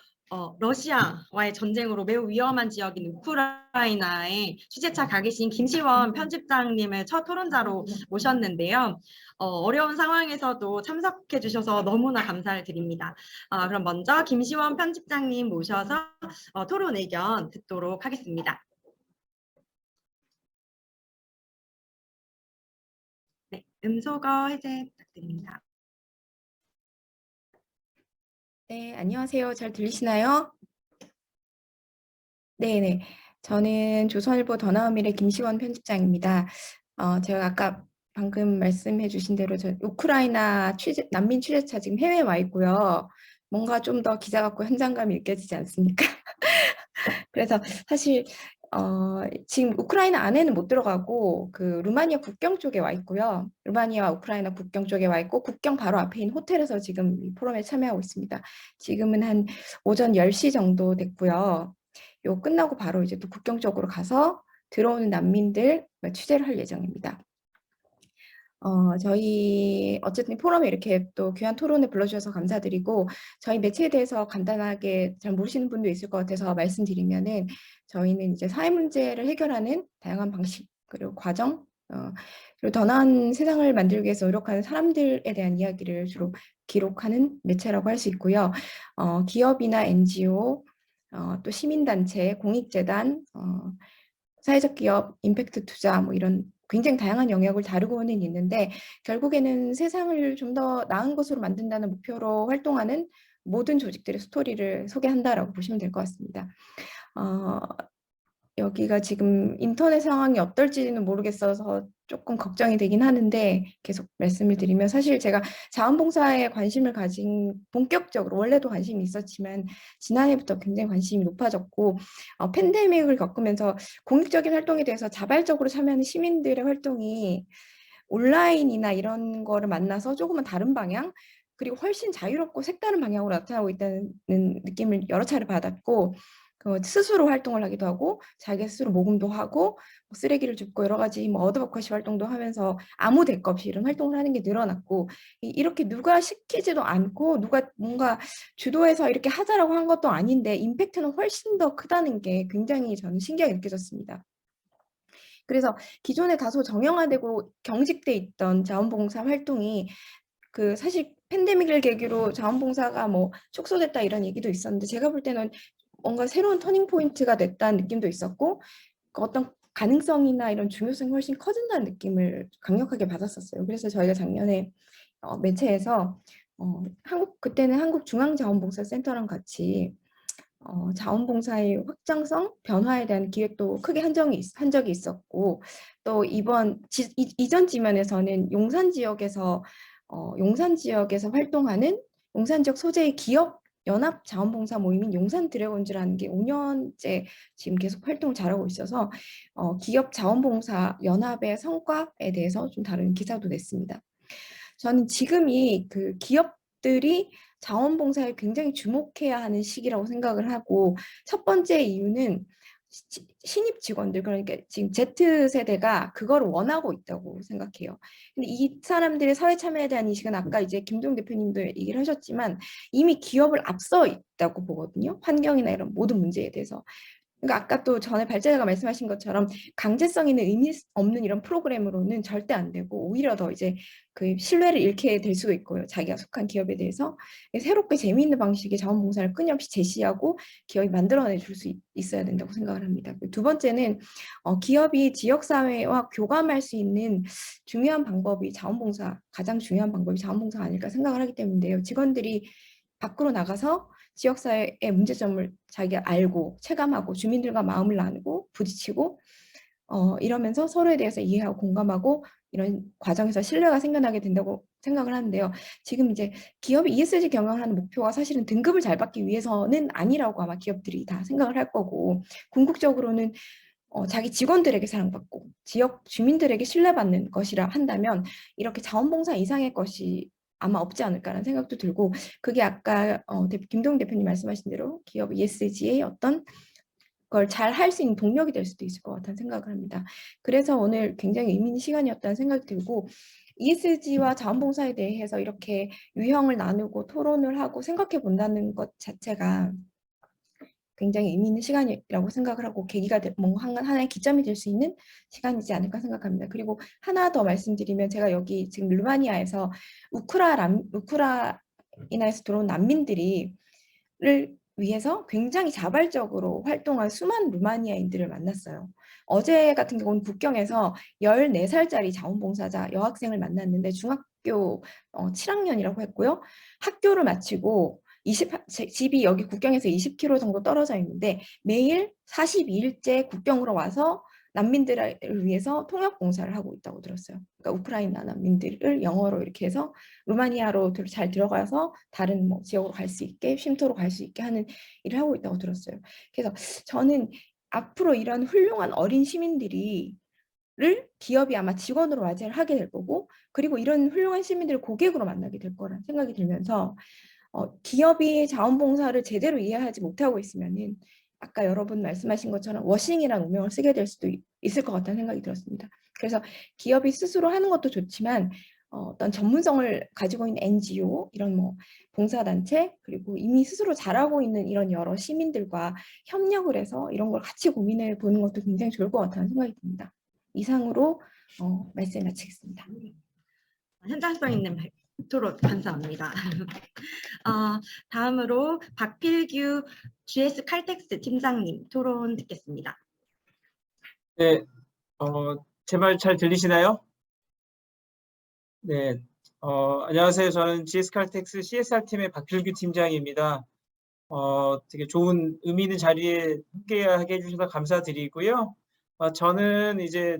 러시아와의 전쟁으로 매우 위험한 지역인 우크라이나에 취재차 가 계신 김시원 편집장님을 첫 토론자로 모셨는데요. 어려운 상황에서도 참석해 주셔서 너무나 감사를 드립니다. 그럼 먼저 김시원 편집장님 모셔서 토론 의견 듣도록 하겠습니다. 네, 음소거 해제 부탁드립니다. 네, 안녕하세요. 잘 들리시나요? 네네. 저는 조선일보 더나은밀의 김시원 편집장입니다. 제가 아까 방금 말씀해 주신 대로 저 우크라이나 난민 취재차 지금 해외에 와 있고요. 뭔가 좀 더 기자 같고 현장감이 느껴지지 않습니까? 그래서 사실 지금 우크라이나 안에는 못 들어가고 그 루마니아 국경 쪽에 와 있고요. 루마니아와 우크라이나 국경 쪽에 와 있고 국경 바로 앞에 있는 호텔에서 지금 이 포럼에 참여하고 있습니다. 지금은 한 오전 10시 정도 됐고요. 요 끝나고 바로 이제 또 국경 쪽으로 가서 들어오는 난민들 취재를 할 예정입니다. 저희 어쨌든 포럼에 이렇게 또 귀한 토론을 불러주셔서 감사드리고 저희 매체에 대해서 간단하게 잘 모르시는 분도 있을 것 같아서 말씀드리면은 저희는 이제 사회 문제를 해결하는 다양한 방식 그리고 과정 그리고 더 나은 세상을 만들기 위해서 노력하는 사람들에 대한 이야기를 주로 기록하는 매체라고 할 수 있고요. 기업이나 NGO 또 시민단체, 공익재단, 사회적 기업, 임팩트 투자 뭐 이런 굉장히 다양한 영역을 다루고는 있는데 결국에는 세상을 좀 더 나은 것으로 만든다는 목표로 활동하는 모든 조직들의 스토리를 소개한다라고 보시면 될 것 같습니다. 여기가 지금 인터넷 상황이 어떨지는 모르겠어서 조금 걱정이 되긴 하는데 계속 말씀을 드리면 사실 제가 자원봉사에 관심을 가진 본격적으로 원래도 관심이 있었지만 지난해부터 굉장히 관심이 높아졌고 팬데믹을 겪으면서 공익적인 활동에 대해서 자발적으로 참여하는 시민들의 활동이 온라인이나 이런 거를 만나서 조금은 다른 방향 그리고 훨씬 자유롭고 색다른 방향으로 나타나고 있다는 느낌을 여러 차례 받았고 스스로 활동을 하기도 하고 자기 스스로 모금도 하고 쓰레기를 줍고 여러 가지 어드버커시 활동도 하면서 아무 대가 없이 이런 활동을 하는 게 늘어났고 이렇게 누가 시키지도 않고 누가 뭔가 주도해서 이렇게 하자라고 한 것도 아닌데 임팩트는 훨씬 더 크다는 게 굉장히 저는 신기하게 느껴졌습니다. 그래서 기존에 다소 정형화되고 경직돼 있던 자원봉사 활동이 사실 팬데믹을 계기로 자원봉사가 축소됐다 이런 얘기도 있었는데 제가 볼 때는 뭔가 새로운 터닝 포인트가 됐다는 느낌도 있었고 어떤 가능성이나 이런 중요성이 훨씬 커진다는 느낌을 강력하게 받았었어요. 그래서 저희가 작년에 매체에서 그때는 한국중앙자원봉사센터랑 같이 자원봉사의 확장성, 변화에 대한 기획도 크게 한 적이 있었고 또 이전 지면에서는 용산 지역에서 활동하는 용산 지역 소재의 기업 연합 자원봉사 모임인 용산 드래곤즈라는 게 5년째 지금 계속 활동을 잘하고 있어서 기업 자원봉사 연합의 성과에 대해서 좀 다른 기사도 냈습니다. 저는 지금이 기업들이 자원봉사에 굉장히 주목해야 하는 시기라고 생각을 하고 첫 번째 이유는 신입 직원들 그러니까 지금 Z세대가 그걸 원하고 있다고 생각해요. 근데 이 사람들의 사회 참여에 대한 인식은 아까 이제 김동 대표님도 얘기를 하셨지만 이미 기업을 앞서 있다고 보거든요. 환경이나 이런 모든 문제에 대해서. 그러니까 아까 또 전에 발제자가 말씀하신 것처럼 강제성 있는 의미 없는 이런 프로그램으로는 절대 안 되고 오히려 더 이제 신뢰를 잃게 될 수도 있고요. 자기가 속한 기업에 대해서 새롭게 재미있는 방식의 자원봉사를 끊임없이 제시하고 기업이 만들어내 줄 수 있어야 된다고 생각을 합니다. 두 번째는 기업이 지역사회와 교감할 수 있는 중요한 방법이 가장 중요한 방법이 자원봉사가 아닐까 생각을 하기 때문인데요. 직원들이 밖으로 나가서 지역사회의 문제점을 자기가 알고 체감하고 주민들과 마음을 나누고 부딪히고 이러면서 서로에 대해서 이해하고 공감하고 이런 과정에서 신뢰가 생겨나게 된다고 생각을 하는데요. 지금 이제 기업이 ESG 경영을 하는 목표가 사실은 등급을 잘 받기 위해서는 아니라고 아마 기업들이 다 생각을 할 거고 궁극적으로는 자기 직원들에게 사랑받고 지역 주민들에게 신뢰받는 것이라 한다면 이렇게 자원봉사 이상의 것이 아마 없지 않을까라는 생각도 들고 그게 아까 김동 대표님 말씀하신 대로 기업 ESG의 어떤 걸 잘 할 수 있는 동력이 될 수도 있을 것 같다는 생각을 합니다. 그래서 오늘 굉장히 의미 있는 시간이었다는 생각이 들고 ESG와 자원봉사에 대해서 이렇게 유형을 나누고 토론을 하고 생각해 본다는 것 자체가 굉장히 의미 있는 시간이라고 생각을 하고 계기가 뭔가 하나의 기점이 될 수 있는 시간이지 않을까 생각합니다. 그리고 하나 더 말씀드리면 제가 여기 지금 루마니아에서 우크라이나에서 들어온 난민들을 위해서 굉장히 자발적으로 활동한 수많은 루마니아인들을 만났어요. 어제 같은 경우는 국경에서 14살짜리 자원봉사자 여학생을 만났는데 중학교 7학년이라고 했고요. 학교를 마치고 집이 여기 국경에서 20km 정도 떨어져 있는데 매일 42일째 국경으로 와서 난민들을 위해서 통역 봉사를 하고 있다고 들었어요. 그러니까 우크라이나 난민들을 영어로 이렇게 해서 루마니아로 잘 들어가서 다른 지역으로 갈 수 있게 쉼터로 갈 수 있게 하는 일을 하고 있다고 들었어요. 그래서 저는 앞으로 이런 훌륭한 어린 시민들이 기업이 아마 직원으로 맞이를 하게 될 거고 그리고 이런 훌륭한 시민들을 고객으로 만나게 될 거라는 생각이 들면서 기업이 자원봉사를 제대로 이해하지 못하고 있으면은 아까 여러분 말씀하신 것처럼 워싱이라는 운명을 쓰게 될 수도 있을 것 같다는 생각이 들었습니다. 그래서 기업이 스스로 하는 것도 좋지만 어떤 전문성을 가지고 있는 NGO 이런 봉사단체 그리고 이미 스스로 잘하고 있는 이런 여러 시민들과 협력을 해서 이런 걸 같이 고민해 보는 것도 굉장히 좋을 것 같다는 생각이 듭니다. 이상으로 말씀 마치겠습니다. 현장성 있는 토론 감사합니다. 다음으로 박필규 GS 칼텍스 팀장님 토론 듣겠습니다. 네, 제 말 잘 들리시나요? 네, 안녕하세요. 저는 GS 칼텍스 CSR 팀의 박필규 팀장입니다. 되게 좋은 의미 있는 자리에 함께하게 해주셔서 감사드리고요. 저는 이제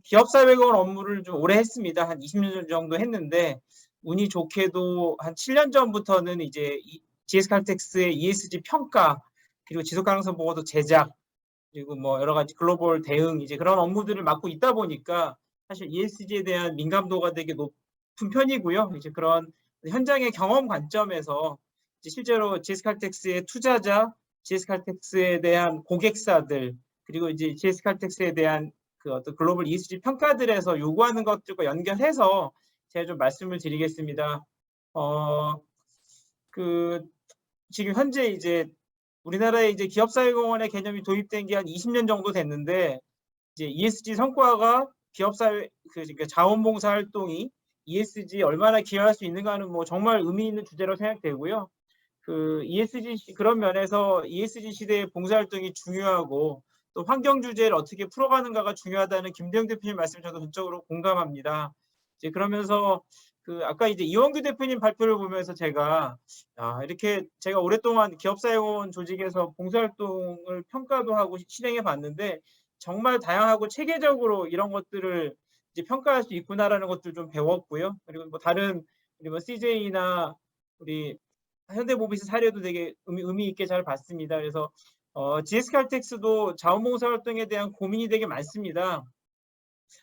기업사회공헌 업무를 좀 오래 했습니다. 한 20년 정도 했는데 운이 좋게도 한 7년 전부터는 이제 GS칼텍스의 ESG 평가 그리고 지속가능성 보고도 제작 그리고 뭐 여러 가지 글로벌 대응 이제 그런 업무들을 맡고 있다 보니까 사실 ESG에 대한 민감도가 되게 높은 편이고요. 이제 그런 현장의 경험 관점에서 이제 실제로 GS칼텍스의 투자자, GS칼텍스에 대한 고객사들 그리고 이제 GS칼텍스에 대한 그 어떤 글로벌 ESG 평가들에서 요구하는 것들과 연결해서 제가 좀 말씀을 드리겠습니다. 지금 현재 이제 우리나라에 이제 기업사회공헌의 개념이 도입된 게 한 20년 정도 됐는데 이제 ESG 성과가 기업사회 그러니까 자원봉사 활동이 ESG에 얼마나 기여할 수 있는가는 뭐 정말 의미 있는 주제로 생각되고요. 그런 면에서 ESG 시대의 봉사활동이 중요하고 또 환경 주제를 어떻게 풀어가는가가 중요하다는 김대영 대표님 말씀 저도 전적으로 공감합니다. 이제 그러면서 아까 이제 이원규 대표님 발표를 보면서 제가 이렇게 제가 오랫동안 기업사회공헌 조직에서 봉사활동을 평가도 하고 실행해 봤는데 정말 다양하고 체계적으로 이런 것들을 이제 평가할 수 있구나라는 것들 좀 배웠고요. 그리고 뭐 다른 우리 뭐 CJ나 우리 현대모비스 사례도 되게 의미 있게 잘 봤습니다. 그래서 GS칼텍스도 자원봉사 활동에 대한 고민이 되게 많습니다.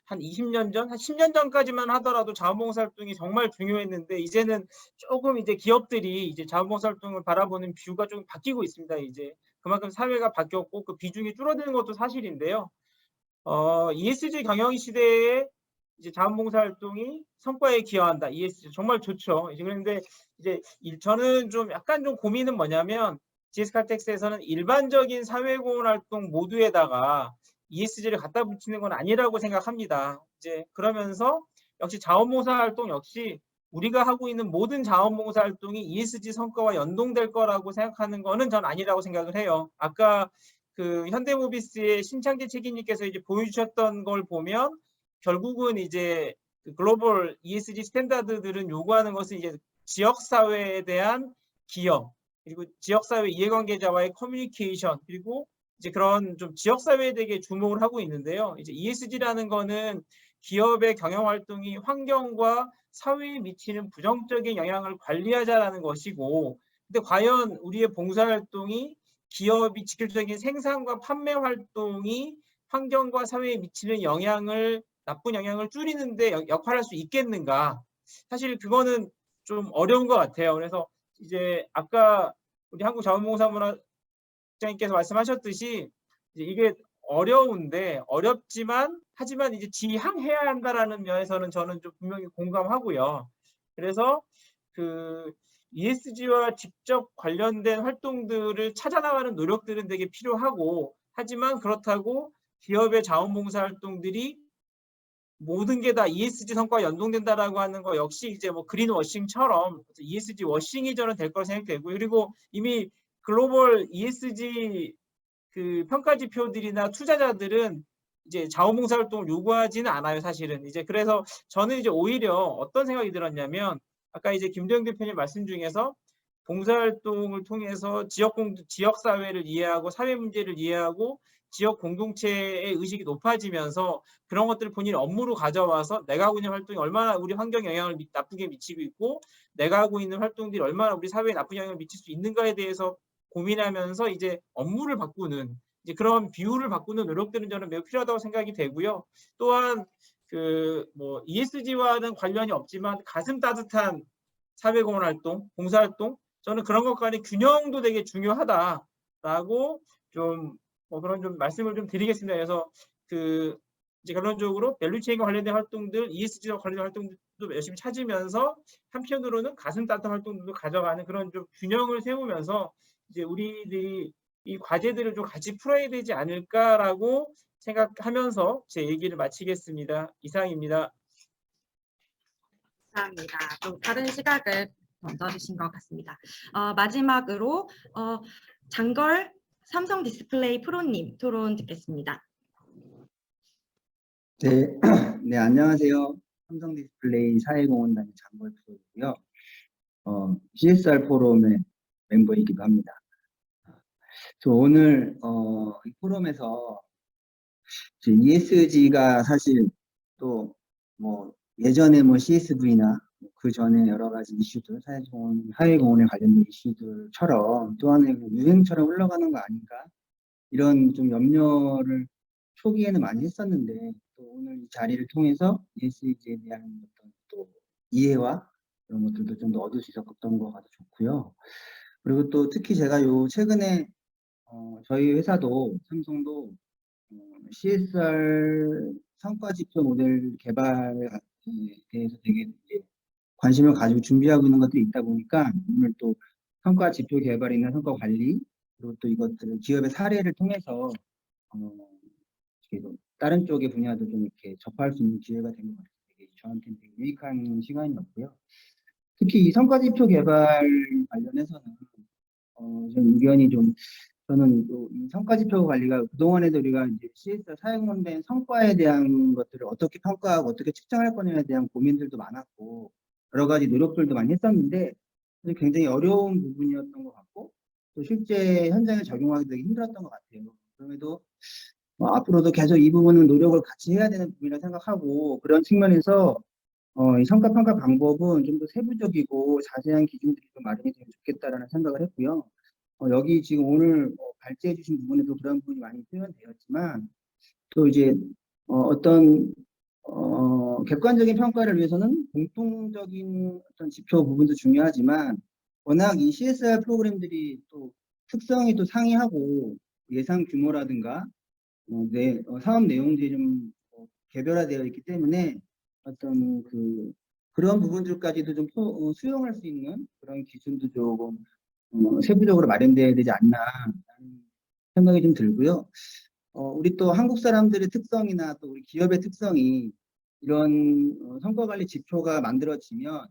한 20년 전, 한 10년 전까지만 하더라도 자원봉사 활동이 정말 중요했는데 이제는 조금 이제 기업들이 이제 자원봉사 활동을 바라보는 뷰가 좀 바뀌고 있습니다. 이제 그만큼 사회가 바뀌었고 그 비중이 줄어드는 것도 사실인데요. ESG 경영 시대에 이제 자원봉사 활동이 성과에 기여한다. ESG 정말 좋죠. 이제 그런데 이제 저는 좀 약간 좀 고민은 뭐냐면 GS칼텍스에서는 일반적인 사회공헌 활동 모두에다가 ESG를 갖다 붙이는 건 아니라고 생각합니다. 이제 그러면서 역시 자원봉사 활동 역시 우리가 하고 있는 모든 자원봉사 활동이 ESG 성과와 연동될 거라고 생각하는 거는 전 아니라고 생각을 해요. 아까 현대모비스의 신창재 책임님께서 이제 보여주셨던 걸 보면 결국은 이제 글로벌 ESG 스탠다드들은 요구하는 것은 이제 지역사회에 대한 기여 그리고 지역사회 이해관계자와의 커뮤니케이션 그리고 이제 그런 좀 지역사회에 되게 주목을 하고 있는데요. 이제 ESG라는 거는 기업의 경영활동이 환경과 사회에 미치는 부정적인 영향을 관리하자라는 것이고, 근데 과연 우리의 봉사활동이 기업이 직접적인 생산과 판매 활동이 환경과 사회에 미치는 나쁜 영향을 줄이는데 역할할 수 있겠는가? 사실 그거는 좀 어려운 것 같아요. 그래서 이제 아까 우리 한국자원봉사문화장님께서 말씀하셨듯이 이게 어렵지만 하지만 이제 지향해야 한다라는 면에서는 저는 좀 분명히 공감하고요. 그래서 ESG와 직접 관련된 활동들을 찾아나가는 노력들은 되게 필요하고 하지만 그렇다고 기업의 자원봉사 활동들이 모든 게 다 ESG 성과와 연동된다라고 하는 거 역시 이제 뭐 그린워싱처럼 ESG 워싱이 저는 될 거라 생각되고요. 그리고 이미 글로벌 ESG 평가 지표들이나 투자자들은 이제 자원봉사 활동을 요구하지는 않아요, 사실은. 이제 그래서 저는 이제 오히려 어떤 생각이 들었냐면 아까 이제 김대영 대표님 말씀 중에서 봉사활동을 통해서 지역 사회를 이해하고 사회 문제를 이해하고 지역 공동체의 의식이 높아지면서 그런 것들을 본인 업무로 가져와서 내가 하고 있는 활동이 얼마나 우리 환경에 영향을 나쁘게 미치고 있고 내가 하고 있는 활동들이 얼마나 우리 사회에 나쁜 영향을 미칠 수 있는가에 대해서 고민하면서 이제 업무를 바꾸는 이제 그런 비율을 바꾸는 노력들은 저는 매우 필요하다고 생각이 되고요. 또한 뭐 ESG와는 관련이 없지만 가슴 따뜻한 사회공헌 활동, 봉사활동 저는 그런 것과의 균형도 되게 중요하다라고 좀 그런 좀 말씀을 좀 드리겠습니다. 그래서 이제 결론적으로 밸류체인과 관련된 활동들, ESG와 관련된 활동들도 열심히 찾으면서 한편으로는 가슴 따뜻한 활동들도 가져가는 그런 좀 균형을 세우면서 이제 우리들이 이 과제들을 좀 같이 풀어야 되지 않을까라고 생각하면서 제 얘기를 마치겠습니다. 이상입니다. 감사합니다. 좀 다른 시각을 던져주신 것 같습니다. 마지막으로 장걸 삼성 디스플레이 프로님 토론 듣겠습니다. 네, 네, 안녕하세요. 삼성 디스플레이 사회공헌단의 장걸 프로이고요. CSR 포럼의 멤버이기도 합니다. 그래서 오늘 이 포럼에서 ESG가 사실 또 뭐 예전에 뭐 CSV나 그 전에 여러 가지 이슈들, 사회공헌에 관련된 이슈들처럼 또 하나의 유행처럼 흘러가는 거 아닌가, 이런 좀 염려를 초기에는 많이 했었는데, 또 오늘 이 자리를 통해서 ESG에 대한 어떤 또 이해와 이런 것들도 좀 더 얻을 수 있었던 것 같아서 좋고요. 그리고 또 특히 제가 요 최근에 저희 회사도 삼성도 CSR 성과지표 모델 개발에 대해서 되게 이제 관심을 가지고 준비하고 있는 것들이 있다 보니까 오늘 또 성과지표 개발이나 성과 관리, 그리고 또 이것들을 기업의 사례를 통해서 이렇게 좀 다른 쪽의 분야도 좀 이렇게 접할 수 있는 기회가 된 것 같아요. 되게 저한테는 되게 유익한 시간이었고요. 특히 이 성과지표 개발 관련해서는 좀 의견이 좀, 저는 또 이 성과지표 관리가 그동안에도 우리가 이제 CSR 사용된 성과에 대한 것들을 어떻게 평가하고 어떻게 측정할 거냐에 대한 고민들도 많았고 여러 가지 노력들도 많이 했었는데 굉장히 어려운 부분이었던 것 같고 또 실제 현장에 적용하기 되게 힘들었던 것 같아요. 그럼에도 앞으로도 계속 이 부분은 노력을 같이 해야 되는 부분이라고 생각하고, 그런 측면에서 이 성과 평가 방법은 좀 더 세부적이고 자세한 기준들이 좀 마련이 되면 좋겠다라는 생각을 했고요. 여기 지금 오늘 발제해 주신 부분에도 그런 부분이 많이 표현되었지만, 또 이제 어떤 객관적인 평가를 위해서는 공통적인 어떤 지표 부분도 중요하지만, 워낙 이 CSR 프로그램들이 또 특성이 또 상이하고 예상 규모라든가 사업 내용들이 좀 개별화되어 있기 때문에 어떤 그런 부분들까지도 좀 수용할 수 있는 그런 기준도 조금 세부적으로 마련돼야 되지 않나 하는 생각이 좀 들고요. 우리 또 한국 사람들의 특성이나 또 우리 기업의 특성이 이런 성과관리 지표가 만들어지면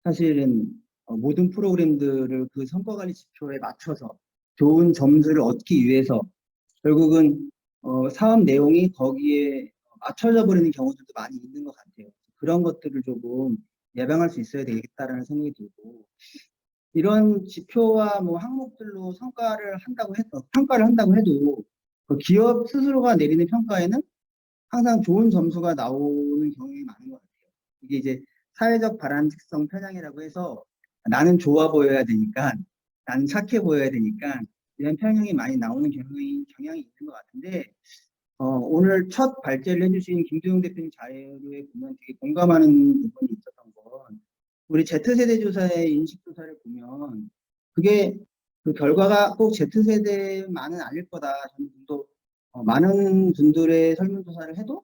사실은 모든 프로그램들을 그 성과관리 지표에 맞춰서 좋은 점수를 얻기 위해서 결국은 사업 내용이 거기에 맞춰져 버리는 경우들도 많이 있는 것 같아요. 그런 것들을 조금 예방할 수 있어야 되겠다라는 생각이 들고, 이런 지표와 뭐 항목들로 평가를 한다고 해도 그 기업 스스로가 내리는 평가에는 항상 좋은 점수가 나오는 경우가 많은 것 같아요. 이게 이제 사회적 바람직성 편향이라고 해서 나는 좋아 보여야 되니까, 나는 착해 보여야 되니까 이런 편향이 많이 나오는 경향이 있는 것 같은데, 오늘 첫 발제를 해주신 김두영 대표님 자료에 보면 되게 공감하는 부분이 있었던 건, 우리 Z세대 조사의 인식조사를 보면 그게 그 결과가 꼭 Z세대만은 아닐 거다. 저는 또 많은 분들의 설문조사를 해도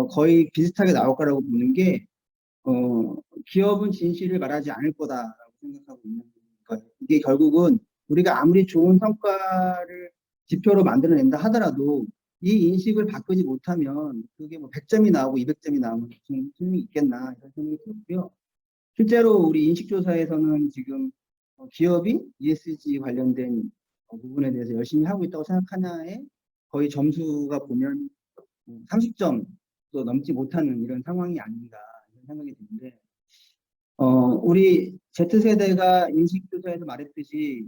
거의 비슷하게 나올 거라고 보는 게, 기업은 진실을 말하지 않을 거다라고 생각하고 있는 거예요. 이게 결국은 우리가 아무리 좋은 성과를 지표로 만들어낸다 하더라도 이 인식을 바꾸지 못하면 그게 뭐 100점이 나오고 200점이 나오면 무슨 소용이 있겠나 이런 생각이 들고요. 실제로 우리 인식조사에서는 지금 기업이 ESG 관련된 부분에 대해서 열심히 하고 있다고 생각하냐에 거의 점수가 보면 30점도 넘지 못하는 이런 상황이 아닌가 이런 생각이 드는데, 우리 Z세대가 인식조사에서 말했듯이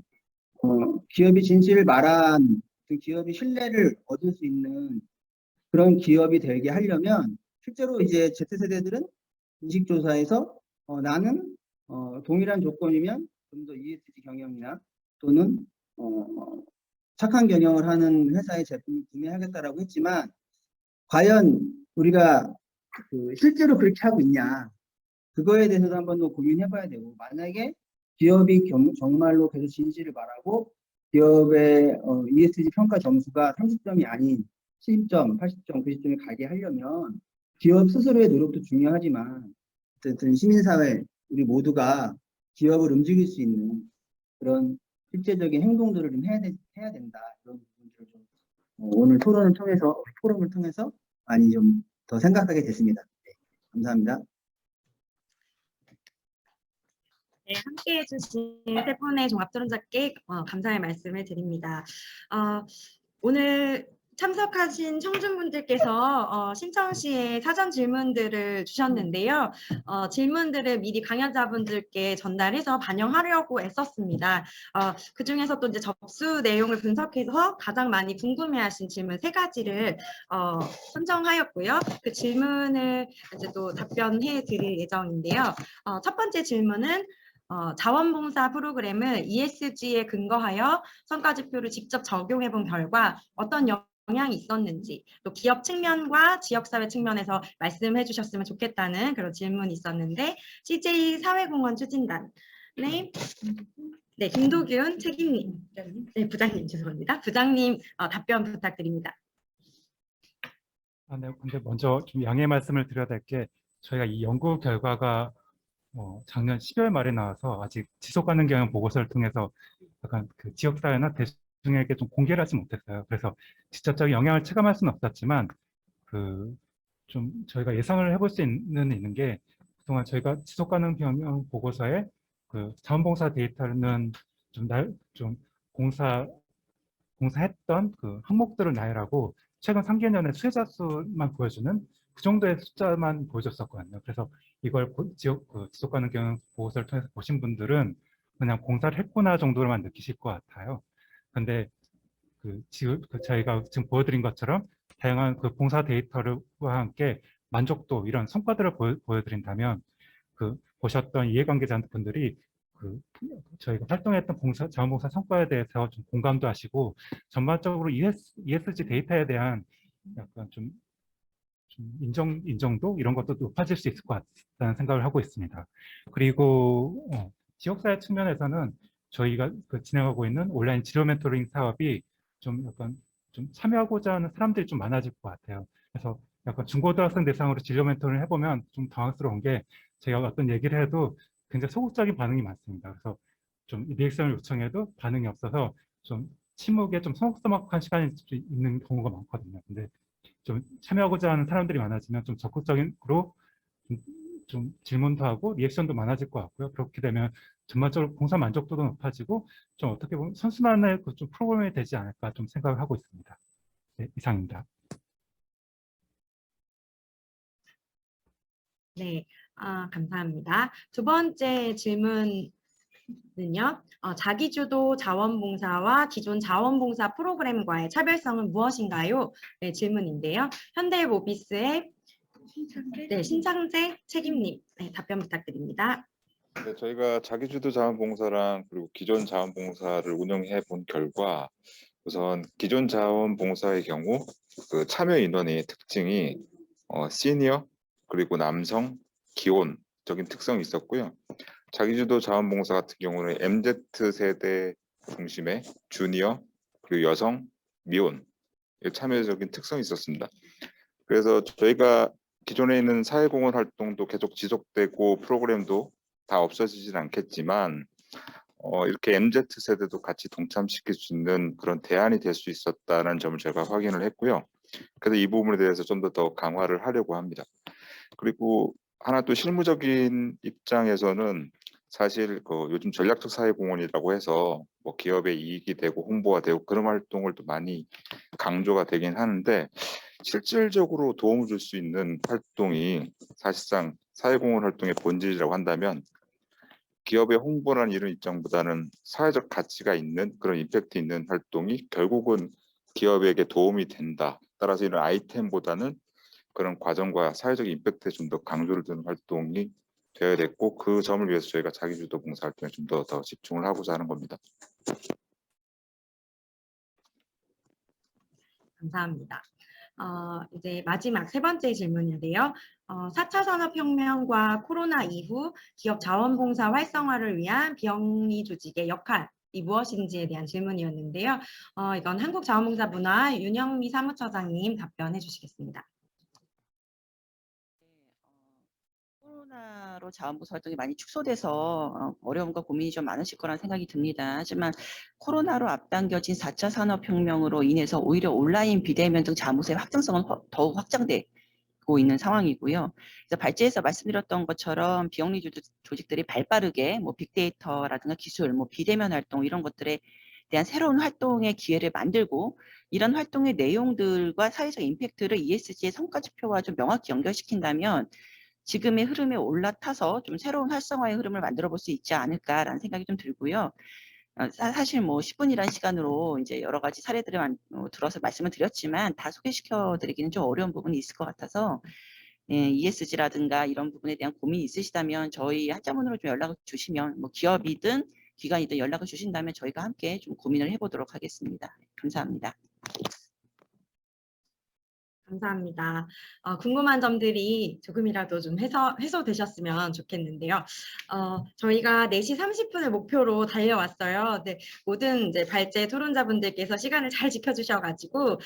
기업이 진실을 말한 그 기업이 신뢰를 얻을 수 있는 그런 기업이 되게 하려면 실제로 이제 Z세대들은 인식조사에서 나는 동일한 조건이면 좀 더 ESG 경영이나 또는 착한 경영을 하는 회사의 제품을 구매하겠다라고 했지만, 과연 우리가 실제로 그렇게 하고 있냐, 그거에 대해서도 한번 더 고민해봐야 되고, 만약에 기업이 정말로 계속 진실을 말하고 기업의 ESG 평가 점수가 30점이 아닌 70점, 80점, 90점에 가게 하려면 기업 스스로의 노력도 중요하지만 어쨌든 시민사회 우리 모두가 기업을 움직일 수 있는 그런 실제적인 행동들을 좀 해야 된다. 이런 부분들을 좀 오늘 포럼을 통해서 많이 좀 더 생각하게 됐습니다. 네, 감사합니다. 네, 함께 해주신 세 분의 종합토론자께 감사의 말씀을 드립니다. 오늘 참석하신 청중분들께서 신청 시에 사전 질문들을 주셨는데요. 질문들을 미리 강연자분들께 전달해서 반영하려고 애썼습니다. 그중에서 또 이제 접수 내용을 분석해서 가장 많이 궁금해하신 질문 3가지를 선정하였고요. 그 질문을 이제 또 답변해 드릴 예정인데요. 첫 번째 질문은 자원봉사 프로그램을 ESG에 근거하여 성과지표를 직접 적용해 본 결과 어떤 영향이 있었는지, 또 기업 측면과 지역사회 측면에서 말씀해 주셨으면 좋겠다는 그런 질문이 있었는데, CJ 사회공헌 추진단의 김도균 책임님, 부장님 죄송합니다. 부장님 답변 부탁드립니다. 네, 근데 먼저 좀 양해 말씀을 드려야 될 게 저희가 이 연구 결과가 작년 12월 말에 나와서 아직 지속 가능 경영 보고서를 통해서 약간 그 지역사회나 대중에게 좀 공개를 하지 못했어요. 그래서 직접적인 영향을 체감할 수는 없었지만 좀 저희가 예상을 해볼 수 있는 게 그동안 저희가 지속 가능 경영 보고서에 그 자원봉사 데이터는 좀 공사했던 그 항목들을 나열하고 최근 3개년의 수혜자 수만 보여주는 그 정도의 숫자만 보여줬었거든요. 그래서 이걸 지속 가능 경영 보고서를 통해서 보신 분들은 그냥 공사를 했구나 정도로만 느끼실 것 같아요. 근데 저희가 지금 보여드린 것처럼 다양한 그 봉사 데이터와 함께 만족도 이런 성과들을 보여드린다면 보셨던 이해관계자분들이 저희가 활동했던 자원봉사 성과에 대해서 좀 공감도 하시고 전반적으로 ESG 데이터에 대한 약간 좀 인정도 이런 것도 높아질 수 있을 것 같다는 생각을 하고 있습니다. 그리고 지역사회 측면에서는 저희가 진행하고 있는 온라인 진로 멘토링 사업이 좀 약간 좀 참여하고자 하는 사람들이 좀 많아질 것 같아요. 그래서 약간 중고등학생 대상으로 진로 멘토링을 해보면 좀 당황스러운 게 제가 어떤 얘기를 해도 굉장히 소극적인 반응이 많습니다. 그래서 좀 리액션을 요청해도 반응이 없어서 좀 침묵에 좀 서먹서먹한 시간이 있는 경우가 많거든요. 근데 좀 참여하고자 하는 사람들이 많아지면 좀 적극적으로 좀 질문도 하고 리액션도 많아질 것 같고요. 그렇게 되면 전반적으로 봉사 만족도도 높아지고 좀 어떻게 보면 선순환의 좀 프로그램이 되지 않을까 좀 생각을 하고 있습니다. 네, 이상입니다. 네, 감사합니다. 두 번째 질문은요, 자기주도 자원봉사와 기존 자원봉사 프로그램과의 차별성은 무엇인가요? 네, 질문인데요. 현대모비스의 신창재 책임님, 답변 부탁드립니다. 네, 저희가 자기주도 자원봉사랑 그리고 기존 자원봉사를 운영해 본 결과 우선 기존 자원봉사의 경우 그 참여 인원의 특징이 시니어 그리고 남성 기혼적인 특성이 있었고요. 자기주도 자원봉사 같은 경우는 MZ세대 중심의 주니어 그리고 여성 미혼 참여적인 특성이 있었습니다. 그래서 저희가 기존에 있는 사회공헌 활동도 계속 지속되고 프로그램도 다 없어지진 않겠지만 이렇게 MZ세대도 같이 동참시킬 수 있는 그런 대안이 될 수 있었다는 점을 제가 확인을 했고요. 그래서 이 부분에 대해서 좀 더 강화를 하려고 합니다. 그리고 하나 또 실무적인 입장에서는 사실 요즘 전략적 사회공헌이라고 해서 뭐 기업의 이익이 되고 홍보가 되고 그런 활동을 또 많이 강조가 되긴 하는데 실질적으로 도움을 줄 수 있는 활동이 사실상 사회공헌 활동의 본질이라고 한다면 기업의 홍보라는 이런 입장보다는 사회적 가치가 있는 그런 임팩트 있는 활동이 결국은 기업에게 도움이 된다. 따라서 이런 아이템보다는 그런 과정과 사회적 임팩트에 좀 더 강조를 두는 활동이 되어야 됐고 그 점을 위해서 저희가 자기주도 봉사 활동에 좀 더 집중을 하고자 하는 겁니다. 감사합니다. 이제 마지막 세 번째 질문인데요. 4차 산업혁명과 코로나 이후 기업 자원봉사 활성화를 위한 비영리 조직의 역할이 무엇인지에 대한 질문이었는데요. 이건 한국자원봉사문화 윤영미 사무처장님 답변해 주시겠습니다. 코로나로 자원봉사 활동이 많이 축소돼서 어려움과 고민이 좀 많으실 거라는 생각이 듭니다. 하지만 코로나로 앞당겨진 4차 산업혁명으로 인해서 오히려 온라인 비대면 등 자원봉사의 확장성은 더욱 확장되고 있는 상황이고요. 그래서 발제에서 말씀드렸던 것처럼 비영리 조직들이 발빠르게 뭐 빅데이터라든가 기술, 뭐 비대면 활동 이런 것들에 대한 새로운 활동의 기회를 만들고 이런 활동의 내용들과 사회적 임팩트를 ESG의 성과 지표와 좀 명확히 연결시킨다면 지금의 흐름에 올라타서 좀 새로운 활성화의 흐름을 만들어 볼 수 있지 않을까라는 생각이 좀 들고요. 사실 뭐 10분이란 시간으로 이제 여러 가지 사례들을 들어서 말씀을 드렸지만 다 소개시켜 드리기는 좀 어려운 부분이 있을 것 같아서 ESG라든가 이런 부분에 대한 고민이 있으시다면 저희 한자문으로 좀 연락을 주시면 뭐 기업이든 기관이든 연락을 주신다면 저희가 함께 좀 고민을 해보도록 하겠습니다. 감사합니다. 감사합니다. 궁금한 점들이 조금이라도 좀 해소되셨으면 좋겠는데요. 저희가 4시 30분을 목표로 달려왔어요. 네, 모든 이제 발제 토론자분들께서 시간을 잘 지켜주셔가지고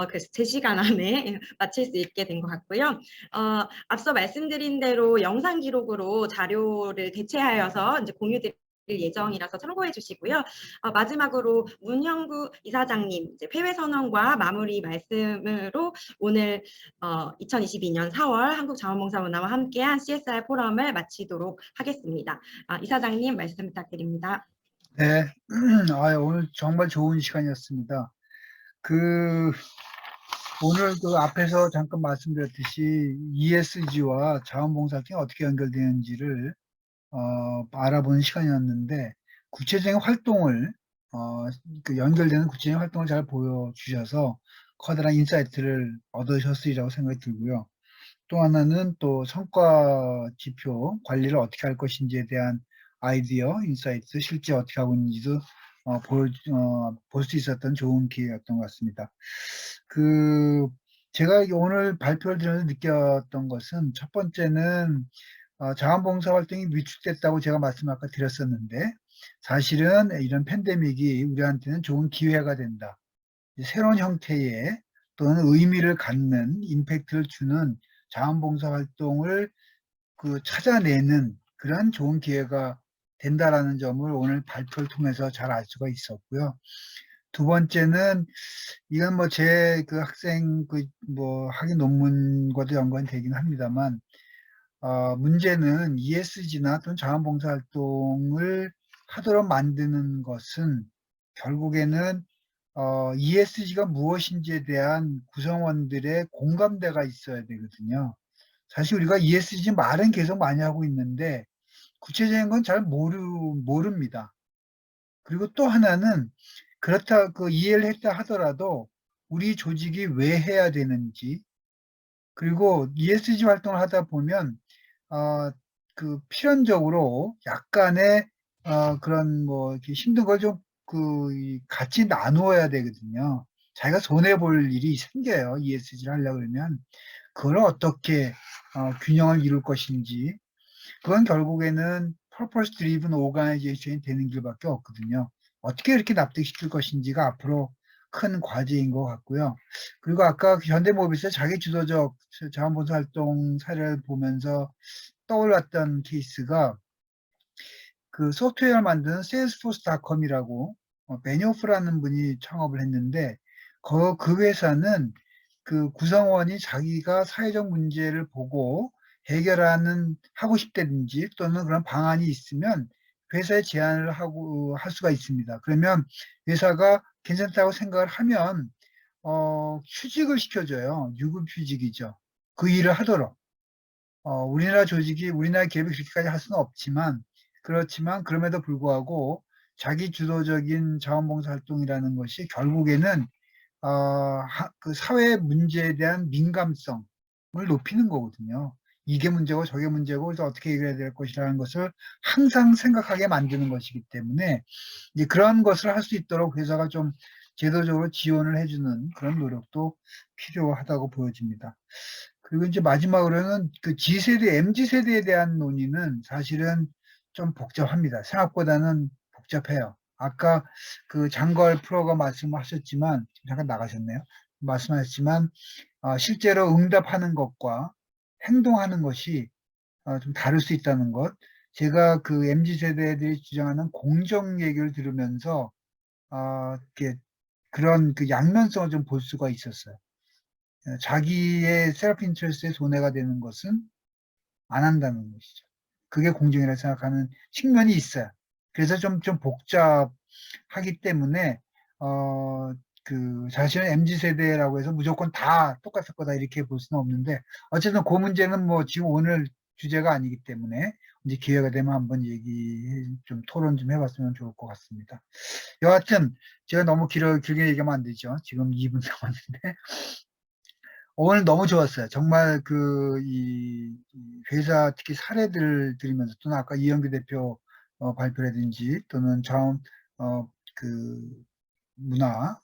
그래서 제 시간 안에 마칠 수 있게 된 것 같고요. 앞서 말씀드린 대로 영상 기록으로 자료를 대체하여서 이제 공유드릴 예정이라서 참고해 주시고요. 마지막으로 문형구 이사장님 이제 폐회 선언과 마무리 말씀으로 오늘 2022년 4월 한국자원봉사문화와 함께한 CSR 포럼을 마치도록 하겠습니다. 이사장님 말씀 부탁드립니다. 네, 오늘 정말 좋은 시간이었습니다. 오늘 그 앞에서 잠깐 말씀드렸듯이 ESG와 자원봉사 활동이 어떻게 연결되는지를 알아보는 시간이었는데 구체적인 활동을 연결되는 구체적인 활동을 잘 보여주셔서 커다란 인사이트를 얻으셨으리라고 생각이 들고요. 또 하나는 또 성과 지표 관리를 어떻게 할 것인지에 대한 아이디어, 인사이트, 실제 어떻게 하고 있는지도 볼 수 있었던 좋은 기회였던 것 같습니다. 제가 오늘 발표를 들으면서 느꼈던 것은 첫 번째는 자원봉사 활동이 위축됐다고 제가 말씀을 아까 드렸었는데 사실은 이런 팬데믹이 우리한테는 좋은 기회가 된다. 새로운 형태의 또는 의미를 갖는 임팩트를 주는 자원봉사 활동을 찾아내는 그런 좋은 기회가 된다라는 점을 오늘 발표를 통해서 잘 알 수가 있었고요. 두 번째는 이건 뭐 제 학생 학위 논문과도 연관이 되긴 합니다만 문제는 ESG나 또는 자원봉사 활동을 하도록 만드는 것은 결국에는 ESG가 무엇인지에 대한 구성원들의 공감대가 있어야 되거든요. 사실 우리가 ESG 말은 계속 많이 하고 있는데 구체적인 건 잘 모릅니다. 그리고 또 하나는 그렇다 이해를 했다 하더라도 우리 조직이 왜 해야 되는지 그리고 ESG 활동을 하다 보면 필연적으로 약간의 그런 이렇게 힘든 걸 좀 같이 나누어야 되거든요. 자기가 손해볼 일이 생겨요. ESG를 하려고 그러면. 그걸 어떻게 균형을 이룰 것인지 그건 결국에는 purpose driven organization이 되는 길밖에 없거든요. 어떻게 이렇게 납득시킬 것인지가 앞으로 큰 과제인 것 같고요. 그리고 아까 현대모비스의 자기 주도적 자원봉사 활동 사례를 보면서 떠올랐던 케이스가 소프트웨어를 만드는 salesforce.com이라고 베니오프라는 분이 창업을 했는데 그 회사는 구성원이 자기가 사회적 문제를 보고 하고 싶다든지 또는 그런 방안이 있으면 회사에 제안을 할 수가 있습니다. 그러면 회사가 괜찮다고 생각을 하면 휴직을 시켜줘요. 유급휴직이죠. 그 일을 하도록. 우리나라 기업이 그렇게까지 할 수는 없지만 그렇지만 그럼에도 불구하고 자기 주도적인 자원봉사 활동이라는 것이 결국에는 사회 문제에 대한 민감성을 높이는 거거든요. 이게 문제고 저게 문제고 그래서 어떻게 해결해야 될 것이라는 것을 항상 생각하게 만드는 것이기 때문에 이제 그런 것을 할 수 있도록 회사가 좀 제도적으로 지원을 해주는 그런 노력도 필요하다고 보여집니다. 그리고 이제 마지막으로는 G세대, MZ세대에 대한 논의는 사실은 좀 복잡합니다. 생각보다는 복잡해요. 아까 장걸 프로가 말씀하셨지만, 잠깐 나가셨네요. 말씀하셨지만, 실제로 응답하는 것과 행동하는 것이 좀 다를 수 있다는 것. 제가 MZ세대들이 주장하는 공정 얘기를 들으면서, 그런 양면성을 좀 볼 수가 있었어요. 자기의 셀프 인트레스트에 손해가 되는 것은 안 한다는 것이죠. 그게 공정이라고 생각하는 측면이 있어요. 그래서 좀 복잡하기 때문에 사실은 MZ세대라고 해서 무조건 다 똑같을 거다 이렇게 볼 수는 없는데 어쨌든 그 문제는 뭐 지금 오늘 주제가 아니기 때문에 이제 기회가 되면 한번 좀 토론 좀 해봤으면 좋을 것 같습니다. 여하튼 제가 너무 길게 얘기하면 안 되죠. 지금 2분 남았는데 오늘 너무 좋았어요. 정말 이 회사 특히 사례들 들으면서 또는 아까 이영규 대표 발표라든지 또는 자원 문화의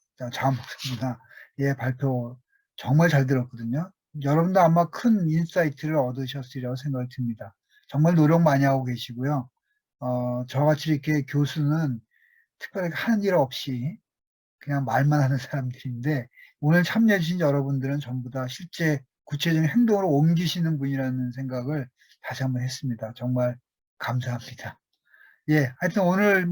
발표 정말 잘 들었거든요. 여러분도 아마 큰 인사이트를 얻으셨으리라고 생각이 듭니다. 정말 노력 많이 하고 계시고요. 저같이 이렇게 교수는 특별하게 하는 일 없이 그냥 말만 하는 사람들인데 오늘 참여해 주신 여러분들은 전부 다 실제 구체적인 행동으로 옮기시는 분이라는 생각을 다시 한번 했습니다. 정말 감사합니다. 예, 하여튼 오늘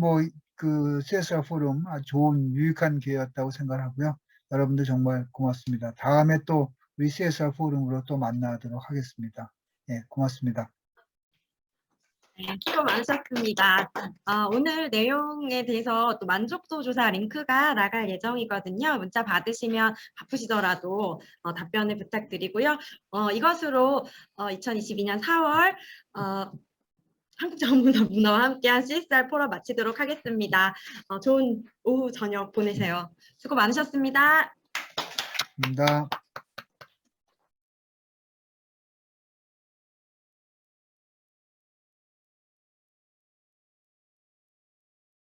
CSR 포럼 아주 좋은 유익한 기회였다고 생각하고요. 여러분들 정말 고맙습니다. 다음에 또 우리 CSR 포럼으로 또 만나도록 하겠습니다. 예, 고맙습니다. 네, 수고 많으셨습니다. 오늘 내용에 대해서 또 만족도 조사 링크가 나갈 예정이거든요. 문자 받으시면 바쁘시더라도 답변을 부탁드리고요. 이것으로 2022년 4월 한국자원문화와 함께한 CSR 포럼 마치도록 하겠습니다. 좋은 오후 저녁 보내세요. 수고 많으셨습니다. 감사합니다.